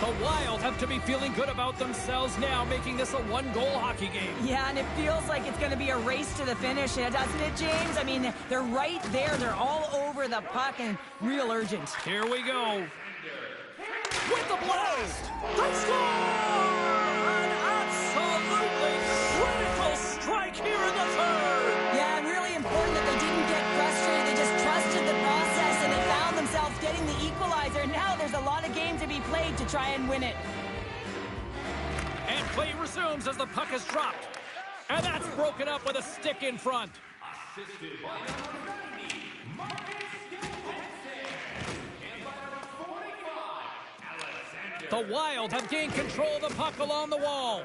The Wild have to be feeling good about themselves now, making this a one-goal hockey game. Yeah, and it feels like it's going to be a race to the finish, doesn't it, James? I mean, they're right there. They're all over the puck and real urgent. Here we go. With the blast! They score! An absolutely critical strike here in the third! Yeah, and really important that they didn't get frustrated. They just trusted the process, and they found themselves getting the equalizer. Now there's a lot of game to be played to try and win it. And play resumes as the puck is dropped. And that's broken up with a stick in front. Assisted by number 90, Marcus the Wild have gained control of the puck along the wall.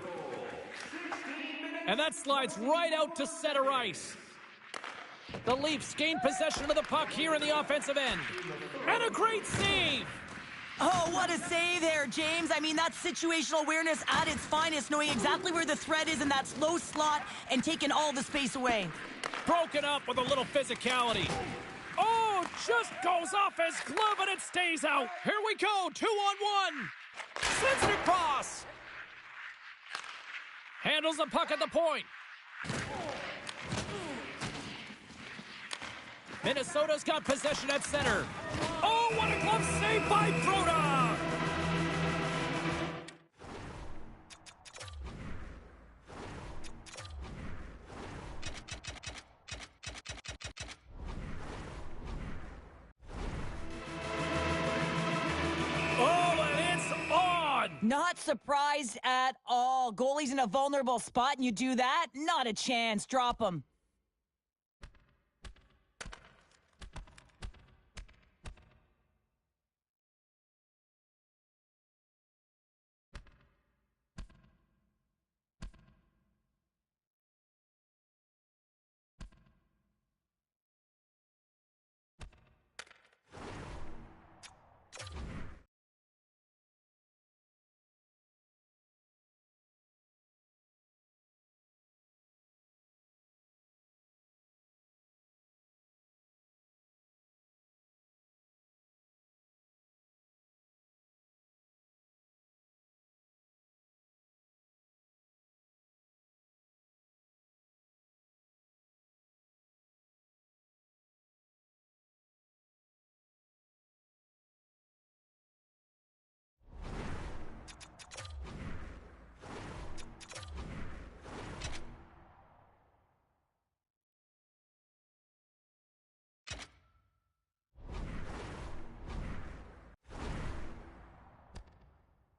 And that slides right out to center ice. The Leafs gain possession of the puck here in the offensive end. And a great save! Oh, what a save there, James. I mean, that's situational awareness at its finest, knowing exactly where the threat is in that slow slot and taking all the space away. Broken up with a little physicality. Oh, just goes off his glove and it stays out. Here we go, 2-on-1. Sends it across. Handles the puck at the point. Minnesota's got possession at center. Oh, what a glove save by Broda! Not surprised at all. Goalie's in a vulnerable spot and you do that? Not a chance. Drop him.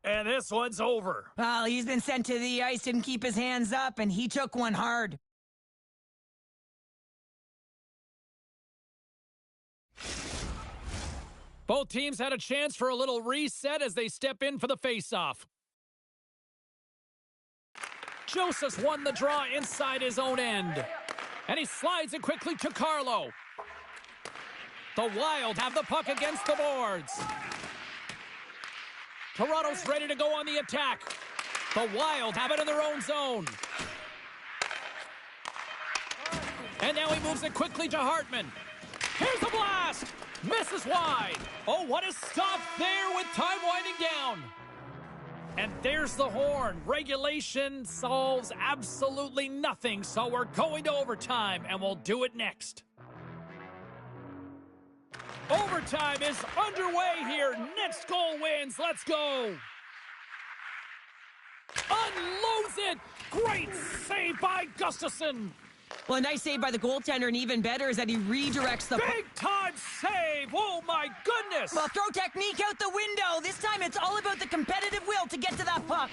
And this one's over. Well, he's been sent to the ice, didn't keep his hands up, and he took one hard. Both teams had a chance for a little reset as they step in for the face-off. Joseph's won the draw inside his own end. And he slides it quickly to Carlo. The Wild have the puck against the boards. Toronto's ready to go on the attack. The Wild have it in their own zone. And now he moves it quickly to Hartman. Here's the blast! Misses wide. Oh, what a stop there with time winding down. And there's the horn. Regulation solves absolutely nothing, so we're going to overtime, and we'll do it next. Overtime is underway here. Next goal wins. Let's go. Unloads it. Great save by Gustafsson. Well, a nice save by the goaltender, and even better is that he redirects the... Big-time save! Oh, my goodness! Well, throw technique out the window. This time it's all about the competitive will to get to that puck.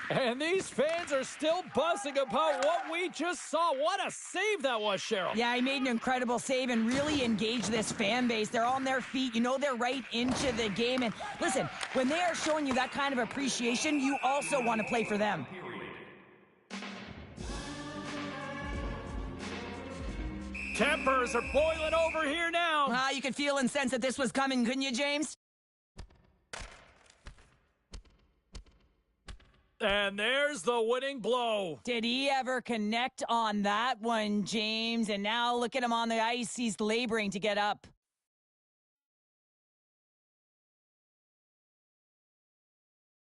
And these fans are still buzzing about what we just saw. What a save that was, Cheryl. Yeah, he made an incredible save and really engaged this fan base. They're on their feet. You know they're right into the game. And listen, when they are showing you that kind of appreciation, you also want to play for them. Tempers are boiling over here now. You could feel and sense that this was coming, couldn't you, James? And there's the winning blow. Did he ever connect on that one, James? And now look at him on the ice. He's laboring to get up.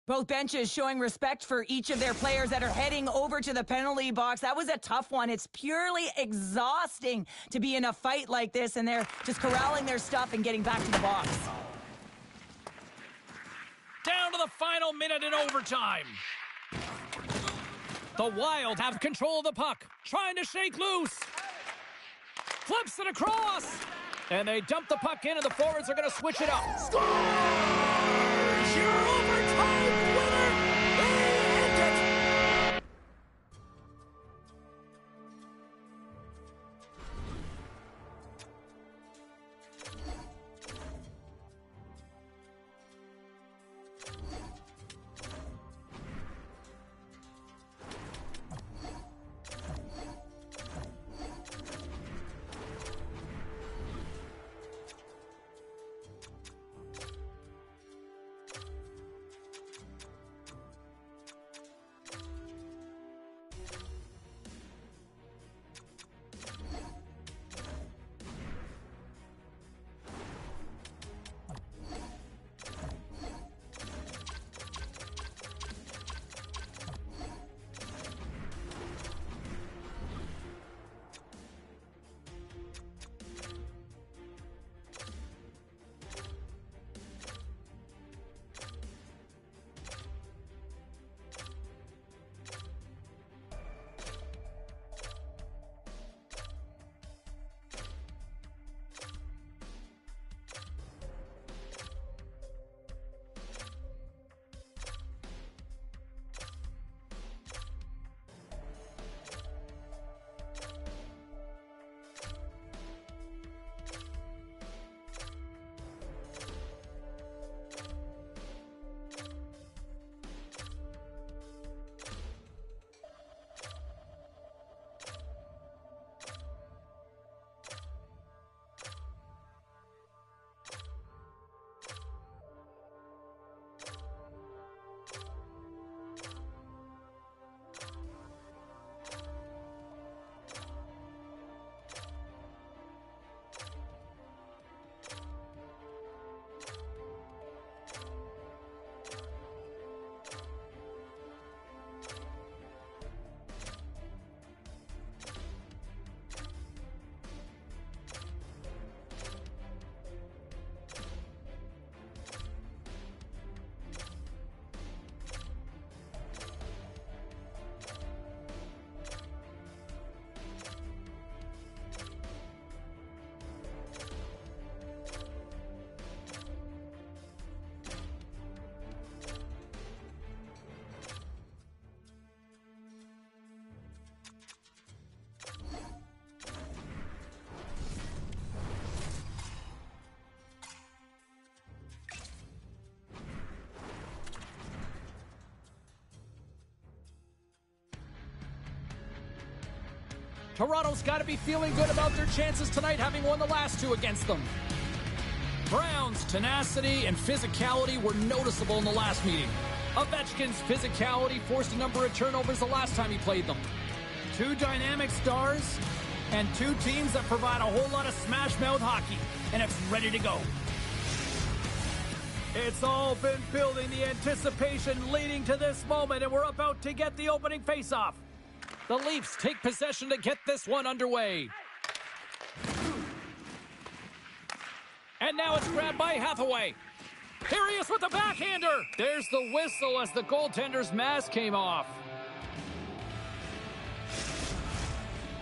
Both benches showing respect for each of their players that are heading over to the penalty box. That was a tough one. It's purely exhausting to be in a fight like this, and they're just corralling their stuff and getting back to the box. Down to the final minute in overtime. The Wild have control of the puck, trying to shake loose. Flips it across. And they dump the puck in, and the forwards are going to switch it up. Scores! Your overtime winner! They end it! Toronto's got to be feeling good about their chances tonight, having won the last two against them. Brown's tenacity and physicality were noticeable in the last meeting. Ovechkin's physicality forced a number of turnovers the last time he played them. Two dynamic stars and two teams that provide a whole lot of smash-mouth hockey, and it's ready to go. It's all been building, the anticipation leading to this moment, and we're about to get the opening faceoff. The Leafs take possession to get this one underway. And now it's grabbed by Hathaway. Here he is with the backhander. There's the whistle as the goaltender's mask came off.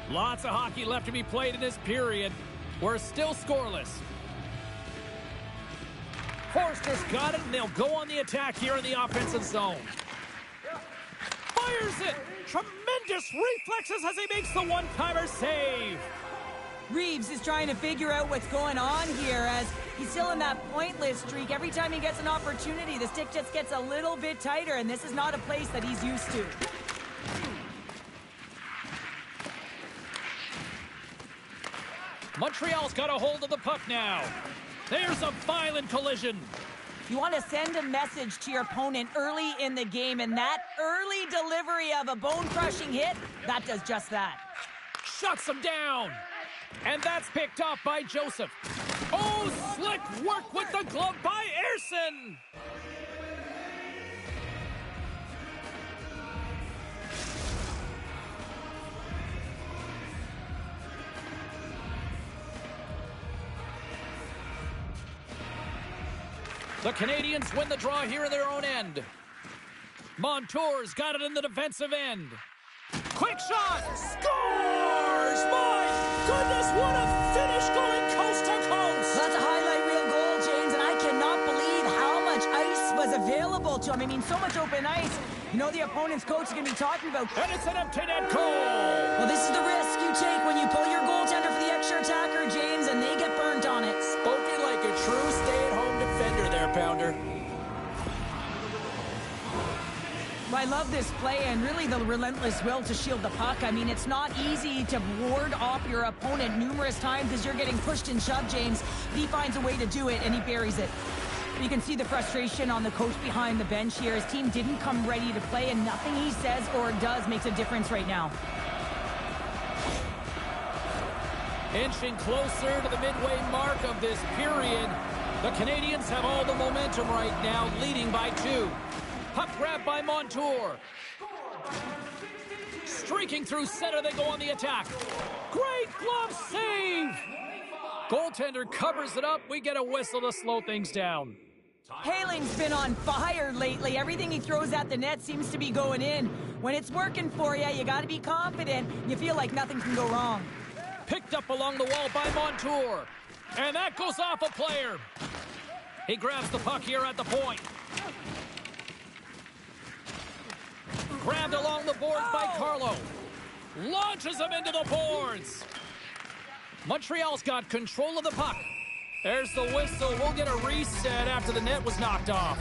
Lots of hockey left to be played in this period. We're still scoreless. Forster's got it, and they'll go on the attack here in the offensive zone. Fires it! Tremendous reflexes as he makes the one-timer save. Reeves is trying to figure out what's going on here as he's still in that pointless streak. Every time he gets an opportunity, the stick just gets a little bit tighter, and this is not a place that he's used to. Montreal's got a hold of the puck now. There's a violent collision. You want to send a message to your opponent early in the game, and that early delivery of a bone-crushing hit, that does just that. Shuts him down. And that's picked off by Joseph. Oh, slick work with the glove by Ersson. The Canadians win the draw here in their own end. Montour's got it in the defensive end. Quick shot! Scores! My goodness, what a finish going coast to coast! That's a highlight reel goal, James, and I cannot believe how much ice was available to him. I mean, so much open ice. You know the opponent's coach is going to be talking about. And it's an empty net goal! Well, this is the risk you take when you pull your goaltender for the extra attacker, James, and they get burnt on it. Spoken like a true stay-at-home defender there, Pounder. I love this play and really the relentless will to shield the puck. I mean, it's not easy to ward off your opponent numerous times as you're getting pushed and shoved, James. He finds a way to do it, and he buries it. You can see the frustration on the coach behind the bench here. His team didn't come ready to play, and nothing he says or does makes a difference right now. Inching closer to the midway mark of this period. The Canadians have all the momentum right now, leading by 2. Puck grab by Montour. Streaking through center, they go on the attack. Great glove save! Goaltender covers it up. We get a whistle to slow things down. Haling's been on fire lately. Everything he throws at the net seems to be going in. When it's working for you, you got to be confident. You feel like nothing can go wrong. Picked up along the wall by Montour. And that goes off a player. He grabs the puck here at the point. Grabbed along the boards by Carlo. Launches him into the boards. Montreal's got control of the puck. There's the whistle. We'll get a reset after the net was knocked off.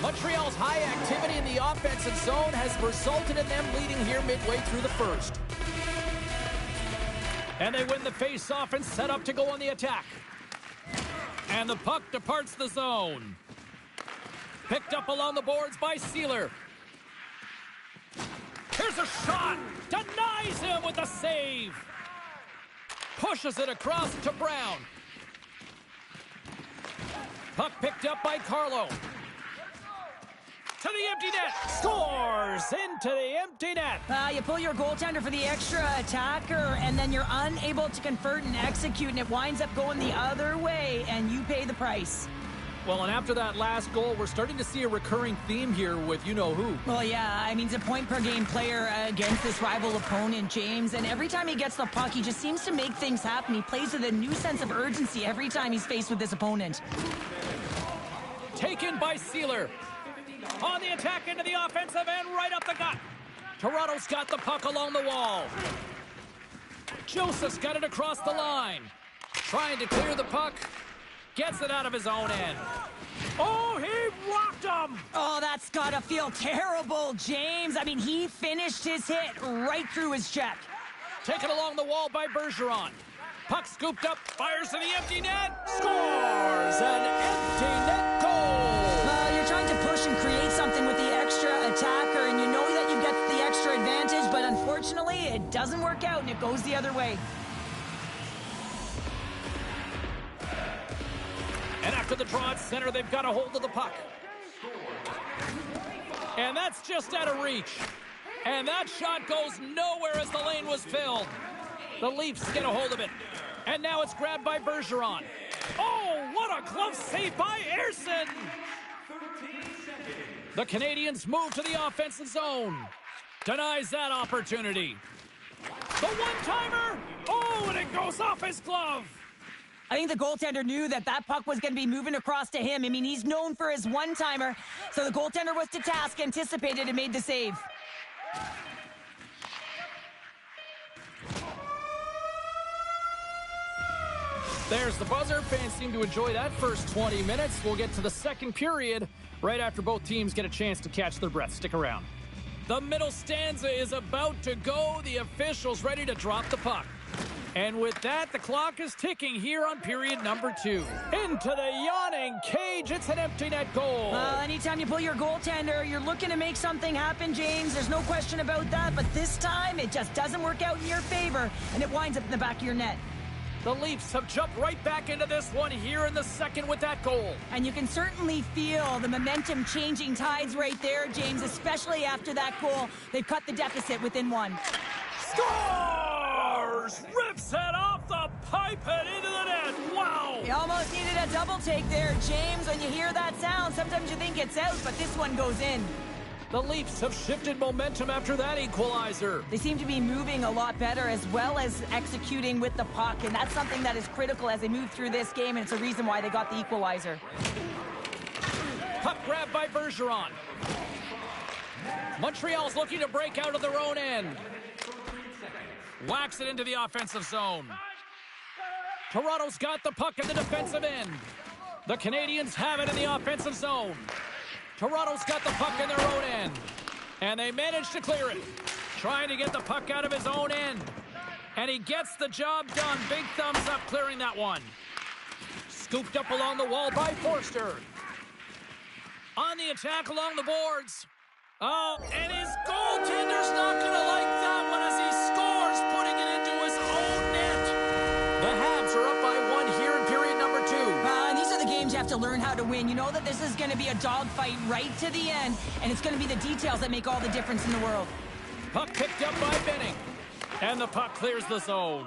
Montreal's high activity in the offensive zone has resulted in them leading here midway through the first. And they win the face-off and set up to go on the attack. And the puck departs the zone. Picked up along the boards by Sealer. Here's a shot. Denies him with a save. Pushes it across to Brown. Puck picked up by Carlo. To the empty net. Scores into the empty net. You pull your goaltender for the extra attacker, and then you're unable to convert and execute, and it winds up going the other way, and you pay the price. Well, and after that last goal, we're starting to see a recurring theme here with you-know-who. Well, yeah, I mean, he's a point-per-game player against this rival opponent, James, and every time he gets the puck, he just seems to make things happen. He plays with a new sense of urgency every time he's faced with this opponent. Taken by Sealer. On the attack into the offensive end, right up the gut. Toronto's got the puck along the wall. Joseph's got it across the line. Trying to clear the puck. Gets it out of his own end. Oh, he rocked him! Oh, that's gotta feel terrible, James. I mean, he finished his hit right through his check. Taken along the wall by Bergeron. Puck scooped up, fires to the empty net, scores! An empty net goal! You're trying to push and create something with the extra attacker, and you know that you get the extra advantage, but unfortunately, it doesn't work out, and it goes the other way. And after the draw at center, they've got a hold of the puck. And that's just out of reach. And that shot goes nowhere as the lane was filled. The Leafs get a hold of it. And now it's grabbed by Bergeron. Oh, what a close save by Ersson! The Canadians move to the offensive zone. Denies that opportunity. The one-timer! Oh, and it goes off his glove! I think the goaltender knew that that puck was going to be moving across to him. I mean, he's known for his one-timer, so the goaltender was to task, anticipated, and made the save. There's the buzzer. Fans seem to enjoy that first 20 minutes. We'll get to the second period right after both teams get a chance to catch their breath. Stick around. The middle stanza is about to go. The officials ready to drop the puck. And with that, the clock is ticking here on period number 2. Into the yawning cage. It's an empty net goal. Well, anytime you pull your goaltender, you're looking to make something happen, James. There's no question about that. But this time, it just doesn't work out in your favor, and it winds up in the back of your net. The Leafs have jumped right back into this one here in the second with that goal. And you can certainly feel the momentum changing tides right there, James, especially after that goal. They've cut the deficit within one. Scores! Rips it off the pipe and into the net. Wow! You almost needed a double take there, James. When you hear that sound, sometimes you think it's out, but this one goes in. The Leafs have shifted momentum after that equalizer. They seem to be moving a lot better as well as executing with the puck, and that's something that is critical as they move through this game, and it's a reason why they got the equalizer. Puck grabbed by Bergeron. Montreal's looking to break out of their own end. Whacks it into the offensive zone. Toronto's got the puck in the defensive end. The Canadians have it in the offensive zone. Toronto's got the puck in their own end. And they manage to clear it. Trying to get the puck out of his own end. And he gets the job done. Big thumbs up clearing that one. Scooped up along the wall by Forster. On the attack along the boards. Oh, and his goaltender's not going to like that one as he scores, putting it into his own net. The Habs are up by 1 here in period number 2. And these are the games you have to learn how to win. You know that this is going to be a dogfight right to the end, and it's going to be the details that make all the difference in the world. Puck picked up by Benning. And the puck clears the zone.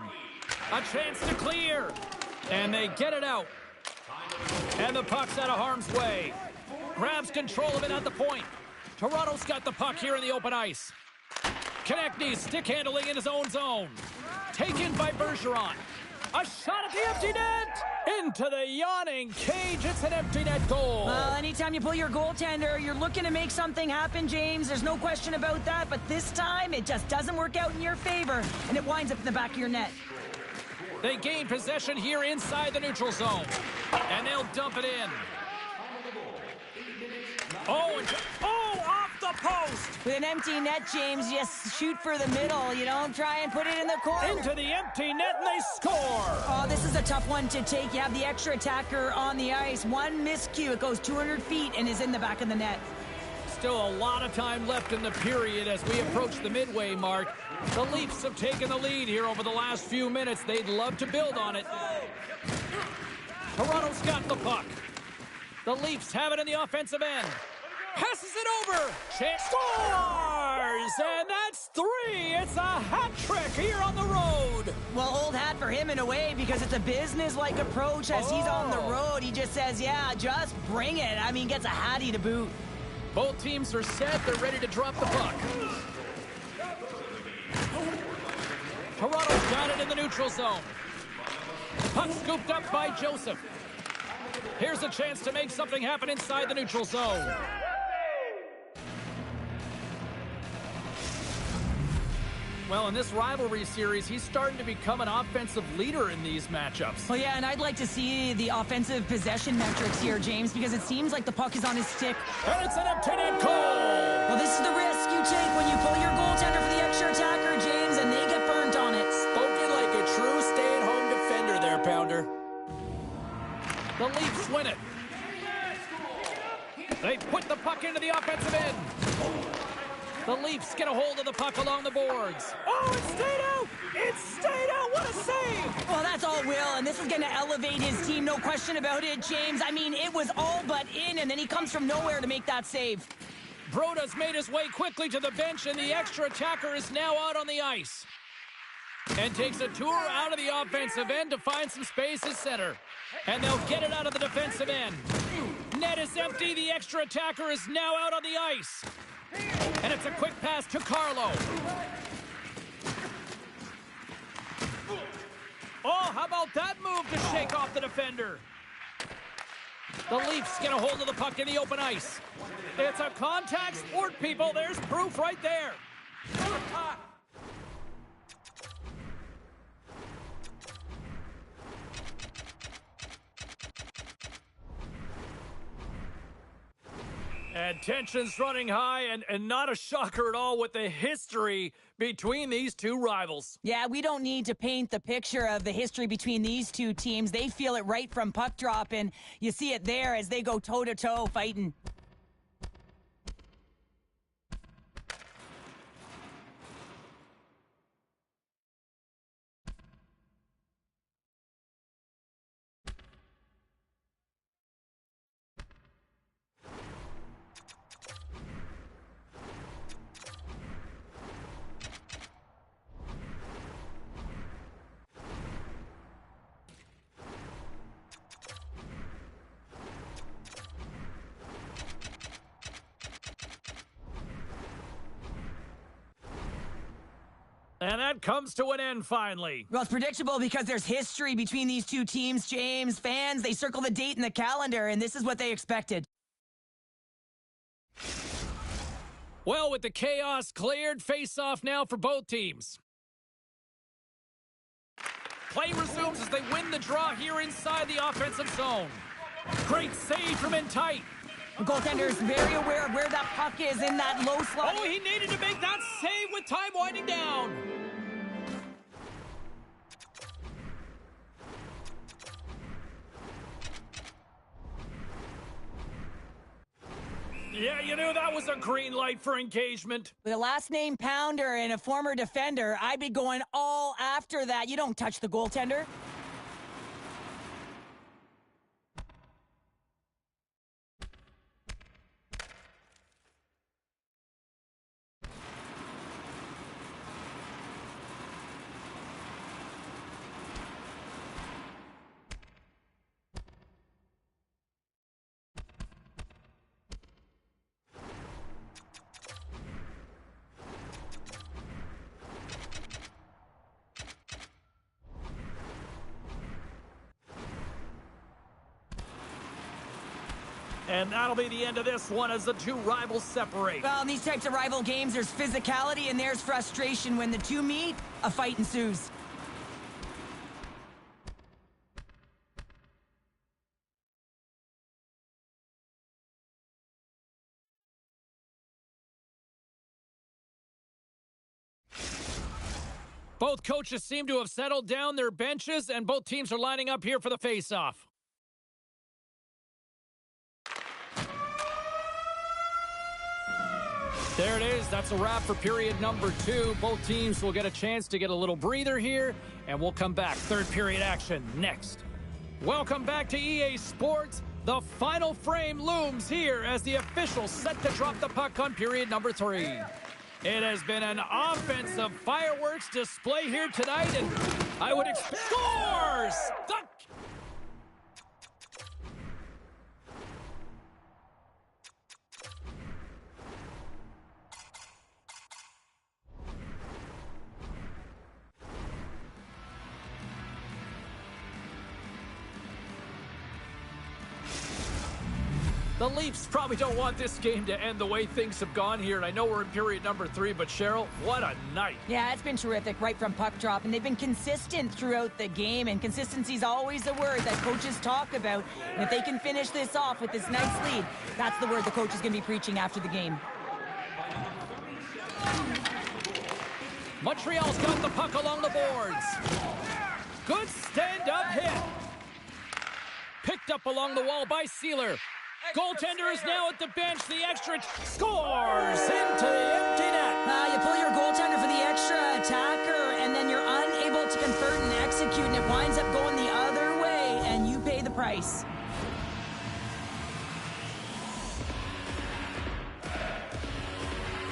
A chance to clear. And they get it out. And the puck's out of harm's way. Grabs control of it at the point. Toronto's got the puck here in the open ice. Konechny stick handling in his own zone. Taken by Bergeron. A shot at the empty net! Into the yawning cage. It's an empty net goal. Well, anytime you pull your goaltender, you're looking to make something happen, James. There's no question about that. But this time, it just doesn't work out in your favor, and it winds up in the back of your net. They gain possession here inside the neutral zone. And they'll dump it in. Oh, off the post! With an empty net, James, just shoot for the middle. You don't try and put it in the corner. Into the empty net, and they score! Oh, this is a tough one to take. You have the extra attacker on the ice. One miscue, it goes 200 feet and is in the back of the net. Still a lot of time left in the period as we approach the midway mark. The Leafs have taken the lead here over the last few minutes. They'd love to build on it. Toronto's got the puck. The Leafs have it in the offensive end. Passes it over. Chance scores! And that's 3. It's a hat trick here on the road. Well, old hat for him in a way because it's a business-like approach as he's on the road. He just says, yeah, just bring it. I mean, gets a hattie to boot. Both teams are set. They're ready to drop the puck. Toronto's got it in the neutral zone. Puck scooped up by Joseph. Here's a chance to make something happen inside the neutral zone. Well, in this rivalry series, he's starting to become an offensive leader in these matchups. Well, yeah, and I'd like to see the offensive possession metrics here, James, because it seems like the puck is on his stick. And it's an empty net goal! Well, this is the risk you take when you pull your goaltender for the extra attacker, James, and they get burnt on it. Spoken like a true stay-at-home defender there, Pounder. The Leafs win it. They put the puck into the offensive end. The Leafs get a hold of the puck along the boards. Oh, it stayed out! It stayed out! What a save! Well, that's all Will, and this is going to elevate his team, no question about it, James. I mean, it was all but in, and then he comes from nowhere to make that save. Broda's made his way quickly to the bench, and the extra attacker is now out on the ice. And takes a tour out of the offensive end to find some space at center. And they'll get it out of the defensive end. Net is empty. The extra attacker is now out on the ice. And it's a quick pass to Carlo. Oh, how about that move to shake off the defender? The Leafs get a hold of the puck in the open ice. It's a contact sport, people. There's proof right there. And tension's running high, and not a shocker at all with the history between these two rivals. Yeah, we don't need to paint the picture of the history between these two teams. They feel it right from puck drop, and you see it there as they go toe-to-toe fighting. And that comes to an end finally. Well, it's predictable because there's history between these two teams, James. Fans, they circle the date in the calendar, and this is what they expected. Well, with the chaos cleared, face-off now for both teams. Play resumes as they win the draw here inside the offensive zone. Great save from in tight. The goaltender is very aware of where that puck is in that low slot. Oh, he needed to make that save with time winding down. Yeah, you knew that was a green light for engagement. With a last name Pounder and a former defender, I'd be going all after that. You don't touch the goaltender. And that'll be the end of this one as the two rivals separate. Well, in these types of rival games, there's physicality and there's frustration. When the two meet, a fight ensues. Both coaches seem to have settled down their benches, and both teams are lining up here for the face-off. There it is. That's a wrap for period number 2. Both teams will get a chance to get a little breather here, and we'll come back. Third period action next. Welcome back to EA Sports. The final frame looms here as the officials set to drop the puck on period number 3. It has been an offensive fireworks display here tonight, and I would expect scores! The Leafs probably don't want this game to end the way things have gone here, and I know we're in period number 3, but Cheryl, what a night. Yeah, it's been terrific right from puck drop, and they've been consistent throughout the game, and consistency is always a word that coaches talk about. And if they can finish this off with this nice lead, that's the word the coach is going to be preaching after the game. Montreal's got the puck along the boards. Good stand-up hit. Picked up along the wall by Sealer. Goaltender is now at the bench. The extra scores into the empty net. You pull your goaltender for the extra attacker, and then you're unable to convert and execute, and it winds up going the other way, and you pay the price.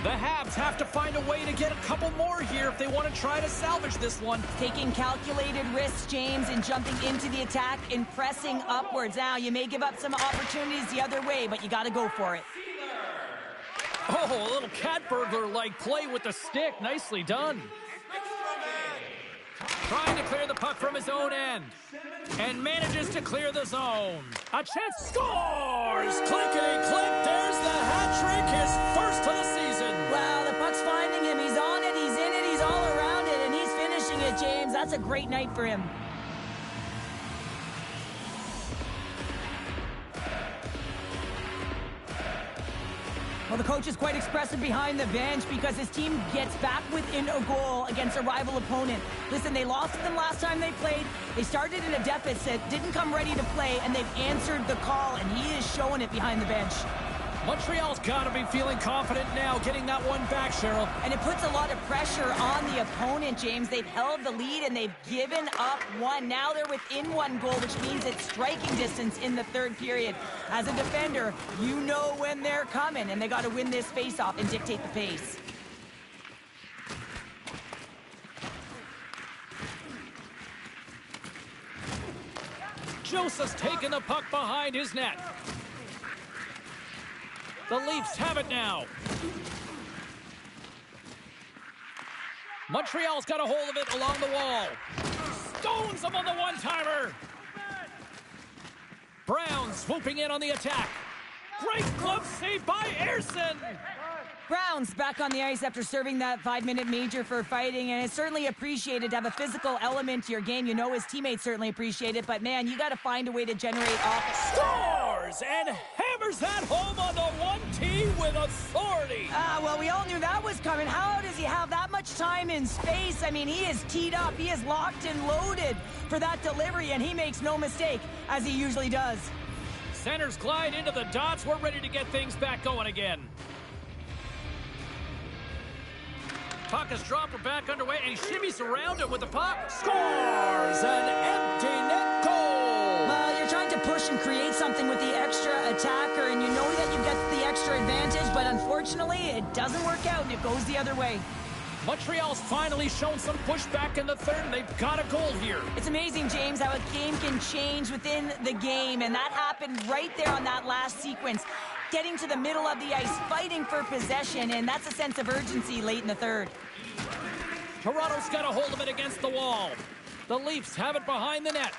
The Habs have to find a way to get a couple more here if they want to try to salvage this one. Taking calculated risks, James, and jumping into the attack and pressing upwards. Now, you may give up some opportunities the other way, but you got to go for it. Oh, a little cat burglar-like play with the stick. Nicely done. Trying to clear the puck from his own end. And manages to clear the zone. A chance. Scores! Clickety-click. There's the hat trick. His first of the season. Wow, the puck's finding him. He's on it. He's in it. He's all around it. And he's finishing it, James. That's a great night for him. Well, the coach is quite expressive behind the bench because his team gets back within a goal against a rival opponent. Listen, they lost to them last time they played. They started in a deficit, didn't come ready to play, and they've answered the call, and he is showing it behind the bench. Montreal's got to be feeling confident now, getting that one back, Cheryl. And it puts a lot of pressure on the opponent, James. They've held the lead, and they've given up one. Now they're within one goal, which means it's striking distance in the third period. As a defender, you know when they're coming, and they got to win this face-off and dictate the pace. Joseph's taking the puck behind his net. The Leafs have it now. Montreal's got a hold of it along the wall. Stones him on the one-timer. Brown swooping in on the attack. Great glove save by Ersson. Brown's back on the ice after serving that 5-minute major for fighting, and it's certainly appreciated to have a physical element to your game. You know his teammates certainly appreciate it, but man, you got to find a way to generate offense. Scores and hammers that home on the 1T with authority. Well, we all knew that was coming. How does he have that much time and space? I mean, he is teed up. He is locked and loaded for that delivery, and he makes no mistake, as he usually does. Centers glide into the dots. We're ready to get things back going again. Puck is dropped, we're back underway, and he shimmies around it with the puck. Scores! An empty net goal! Well, you're trying to push and create something with the extra attacker, and you know that you get the extra advantage, but unfortunately, it doesn't work out, and it goes the other way. Montreal's finally shown some pushback in the third, and they've got a goal here. It's amazing, James, how a game can change within the game, and that happened right there on that last sequence. Getting to the middle of the ice, fighting for possession, and that's a sense of urgency late in the third. Toronto's got a hold of it against the wall. The Leafs have it behind the net.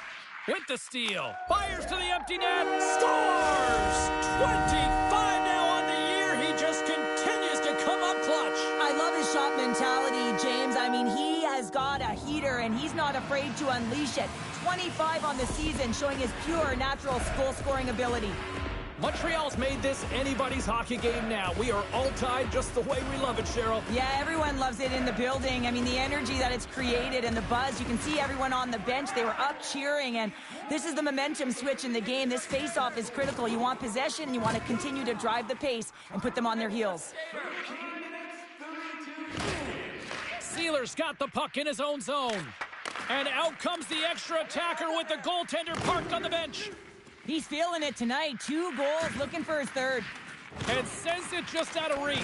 With the steal. Fires to the empty net. Scores! 25 now on the year. He just continues to come up clutch. I love his shot mentality, James. I mean, he has got a heater, and he's not afraid to unleash it. 25 on the season, showing his pure, natural goal-scoring ability. Montreal's made this anybody's hockey game now. We are all tied just the way we love it, Cheryl. Yeah, everyone loves it in the building. I mean, the energy that it's created and the buzz. You can see everyone on the bench. They were up cheering, and this is the momentum switch in the game. This face-off is critical. You want possession, and you want to continue to drive the pace and put them on their heels. Sealer's got the puck in his own zone. And out comes the extra attacker with the goaltender parked on the bench. He's feeling it tonight. 2 goals, looking for his third. And sends it just out of reach.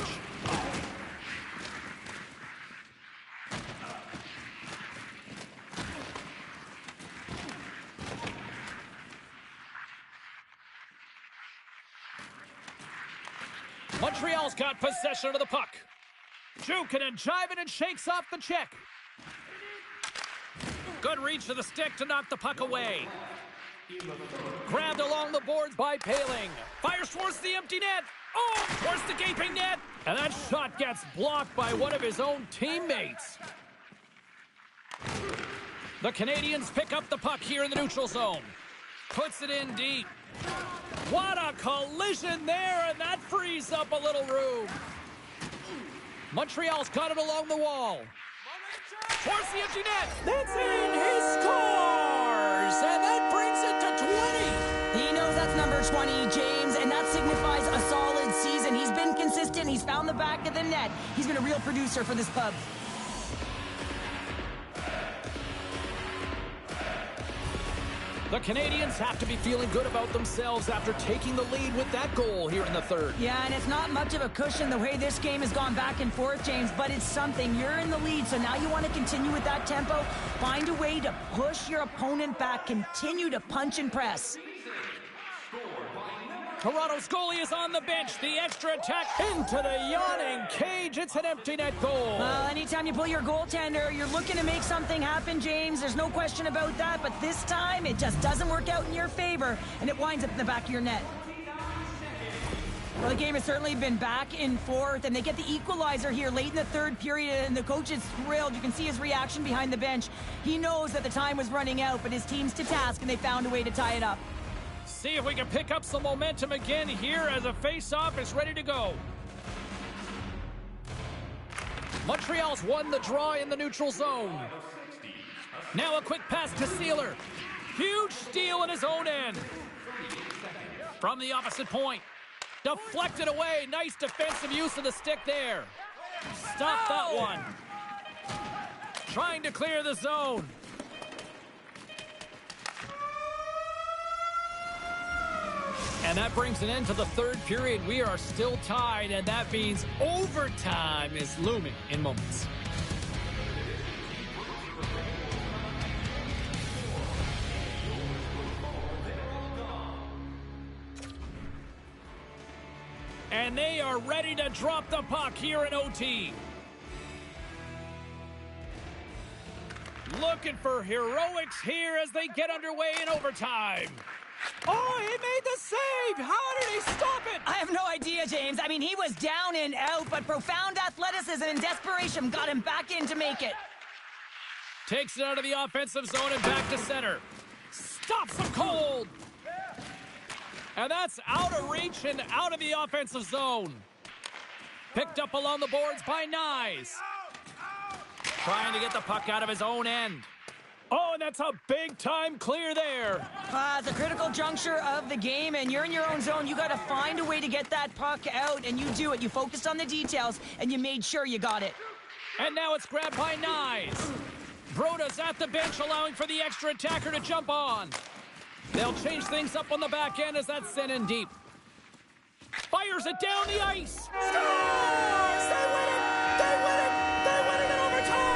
Montreal's got possession of the puck. Jukin and jiving and shakes off the check. Good reach to the stick to knock the puck away. Grabbed along the boards by Paling. Fires towards the empty net. Oh, towards the gaping net. And that shot gets blocked by one of his own teammates. The Canadians pick up the puck here in the neutral zone. Puts it in deep. What a collision there, and that frees up a little room. Montreal's got it along the wall. Towards the empty net. That's in. He scores! And that brings it to 20. He knows that's number 20, James, and that signifies a solid season. He's been consistent. He's found the back of the net. He's been a real producer for this club. The Canadians have to be feeling good about themselves after taking the lead with that goal here in the third. Yeah, and it's not much of a cushion the way this game has gone back and forth, James, but it's something. You're in the lead, so now you want to continue with that tempo. Find a way to push your opponent back. Continue to punch and press. Toronto's goalie is on the bench. The extra attack into the yawning cage. It's an empty net goal. Well, anytime you pull your goaltender, you're looking to make something happen, James. There's no question about that, but this time it just doesn't work out in your favor, and it winds up in the back of your net. Well, the game has certainly been back and forth, and they get the equalizer here late in the third period, and the coach is thrilled. You can see his reaction behind the bench. He knows that the time was running out, but his team's to task, and they found a way to tie it up. See if we can pick up some momentum again here as a face-off is ready to go. Montreal's won the draw in the neutral zone. Now a quick pass to Sealer. Huge steal in his own end. From the opposite point. Deflected away. Nice defensive use of the stick there. Stop that one. Trying to clear the zone. And that brings an end to the third period. We are still tied, and that means overtime is looming in moments. And they are ready to drop the puck here in OT. Looking for heroics here as they get underway in overtime. Oh, he made the save! How did he stop it? I have no idea, James. I mean, he was down and out, but profound athleticism and desperation got him back in to make it. Takes it out of the offensive zone and back to center. Stops him cold! And that's out of reach and out of the offensive zone. Picked up along the boards by Nyes. Trying to get the puck out of his own end. Oh, and that's a big-time clear there. It's a critical juncture of the game, and you're in your own zone. You got to find a way to get that puck out, and you do it. You focused on the details, and you made sure you got it. And now it's grabbed by Nyes. Broda's at the bench, allowing for the extra attacker to jump on. They'll change things up on the back end as that's sent in deep. Fires it down the ice. Scores! They win it! They win it! They win it in overtime!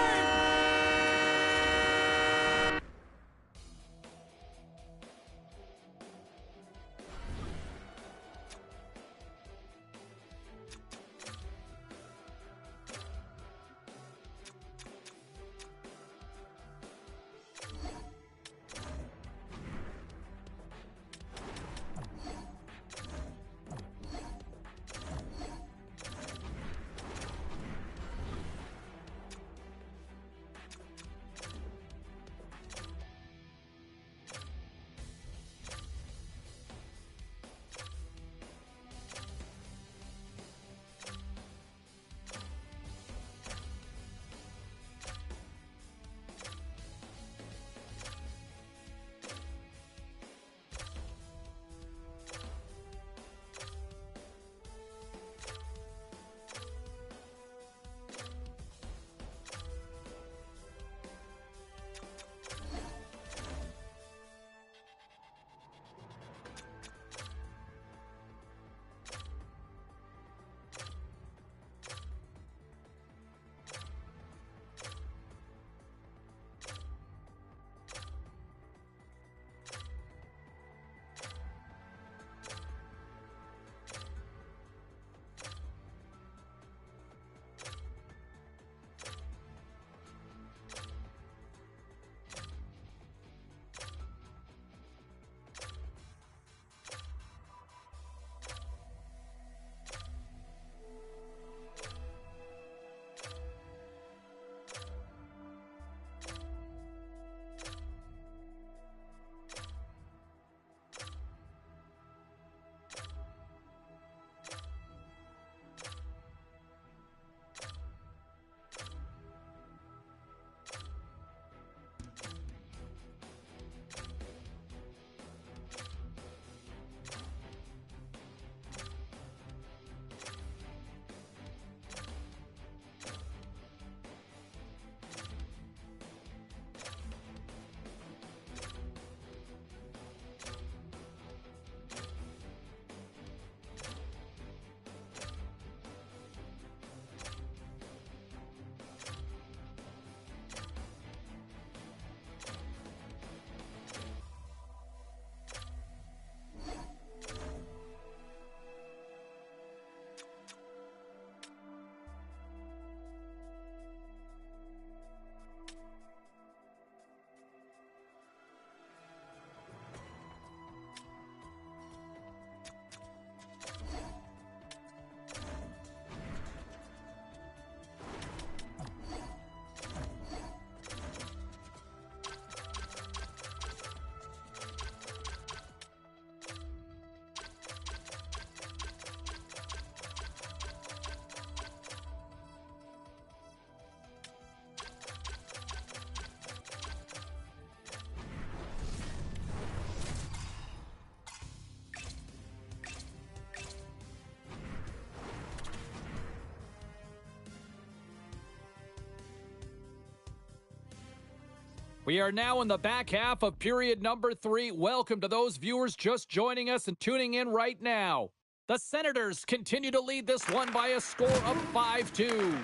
We are now in the back half of period number 3. Welcome to those viewers just joining us and tuning in right now. The Senators continue to lead this one by a score of 5-2.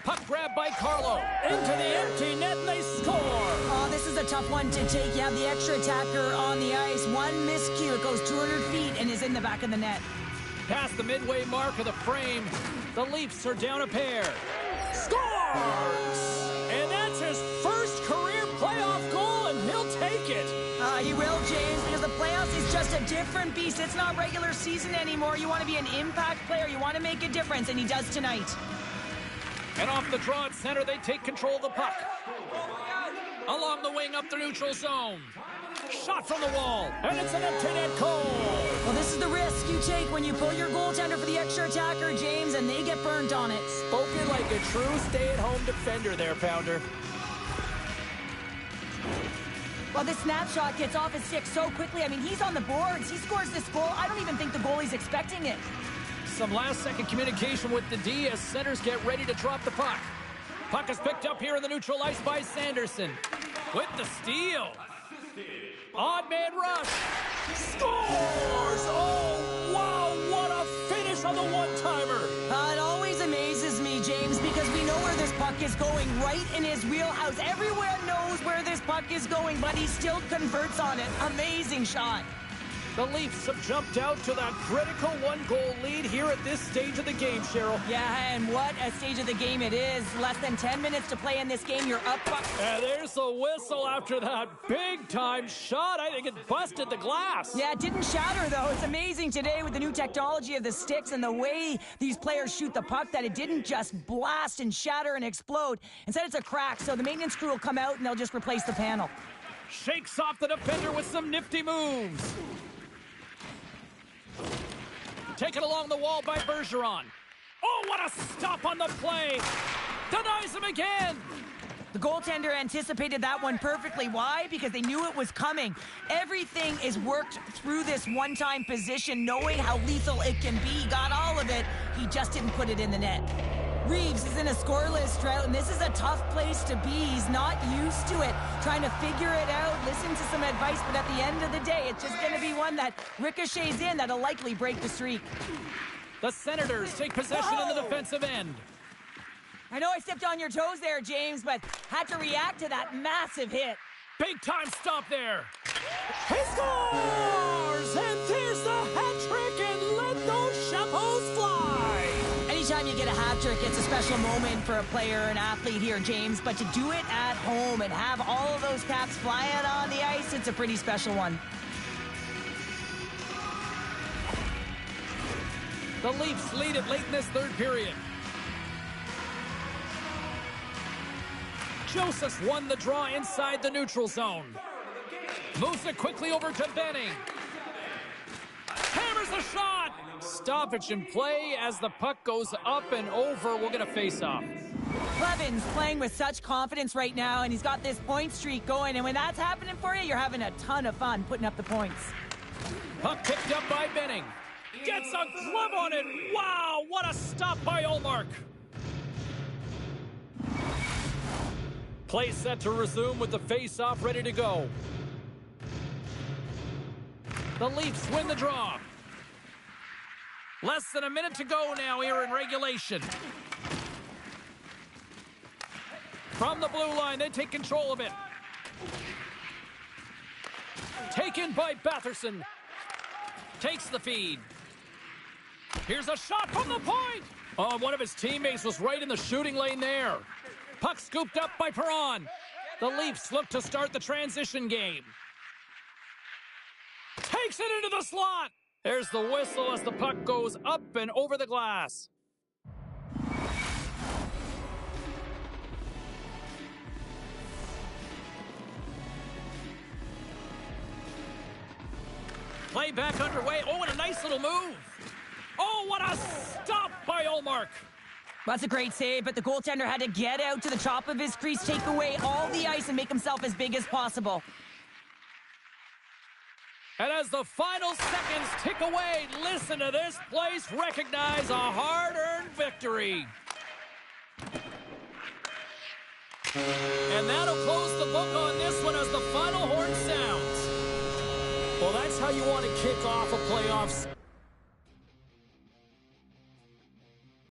Puck grab by Carlo. Into the empty net, and they score. Oh, this is a tough one to take. You have the extra attacker on the ice. One miscue, it goes 200 feet and is in the back of the net. Past the midway mark of the frame, the Leafs are down a pair. Scores! And that's his first career playoff goal, and he'll take it. He will, James, because the playoffs is just a different beast. It's not regular season anymore. You want to be an impact player. You want to make a difference, and he does tonight. And off the draw at center, they take control of the puck. Along the wing up the neutral zone. Shot from the wall, and it's an empty net goal. Well, this is the risk you take when you pull your goaltender for the extra attacker, James, and they get burnt on it. Spoken like a true stay-at-home defender there, Pounder. Well, this snapshot gets off his stick so quickly. I mean, he's on the boards. He scores this goal. I don't even think the goalie's expecting it. Some last-second communication with the D as centers get ready to drop the puck. Puck is picked up here in the neutral ice by Sanderson. With the steal. Odd man rush. Scores! Oh, wow, what a finish on the one-timer. It always amazes me, James, because we know where this puck is going, right in his wheelhouse. Everywhere knows where this puck is going, but he still converts on it. Amazing shot. The Leafs have jumped out to that critical one-goal lead here at this stage of the game, Cheryl. Yeah, and what a stage of the game it is. Less than 10 minutes to play in this game. You're up. And there's a whistle after that big-time shot. I think it busted the glass. Yeah, it didn't shatter, though. It's amazing today with the new technology of the sticks and the way these players shoot the puck that it didn't just blast and shatter and explode. Instead, it's a crack, so the maintenance crew will come out and they'll just replace the panel. Shakes off the defender with some nifty moves. Taken along the wall by Bergeron. Oh, what a stop on the play. Denies him again. The goaltender anticipated that one perfectly. Why? Because they knew it was coming. Everything is worked through this one-time position, knowing how lethal it can be. He got all of it. He just didn't put it in the net. Reeves is in a scoreless drought, and this is a tough place to be. He's not used to it. Trying to figure it out, listen to some advice, but at the end of the day, it's just going to be one that ricochets in that'll likely break the streak. The Senators take possession in the defensive end. I know I stepped on your toes there, James, but had to react to that massive hit. Big-time stop there. He scores! And there's the hat trick, and let those chapeaus fly! Anytime you get a hat trick, it's a special moment for a player, an athlete here, James. But to do it at home and have all of those caps flying on the ice, it's a pretty special one. The Leafs lead it late in this third period. Joseph's won the draw inside the neutral zone. Moves it quickly over to Benning. Hammers the shot! Stoppage in play as the puck goes up and over. We'll get a face-off. Clevin's playing with such confidence right now, and he's got this point streak going. And when that's happening for you, you're having a ton of fun putting up the points. Puck picked up by Benning. Gets a glove on it. Wow, what a stop by Ullmark. Play set to resume with the face-off ready to go. The Leafs win the draw. Less than a minute to go now here in regulation. From the blue line, they take control of it. Taken by Batherson. Takes the feed. Here's a shot from the point. Oh, one of his teammates was right in the shooting lane there. Puck scooped up by Perron. The Leafs look to start the transition game. Takes it into the slot. There's the whistle as the puck goes up and over the glass. Play back underway. Oh, and a nice little move. Oh, what a stop by Ullmark. That's a great save, but the goaltender had to get out to the top of his crease, take away all the ice, and make himself as big as possible. And as the final seconds tick away, listen to this place recognize a hard-earned victory. And that'll close the book on this one as the final horn sounds. Well, that's how you want to kick off a playoffs.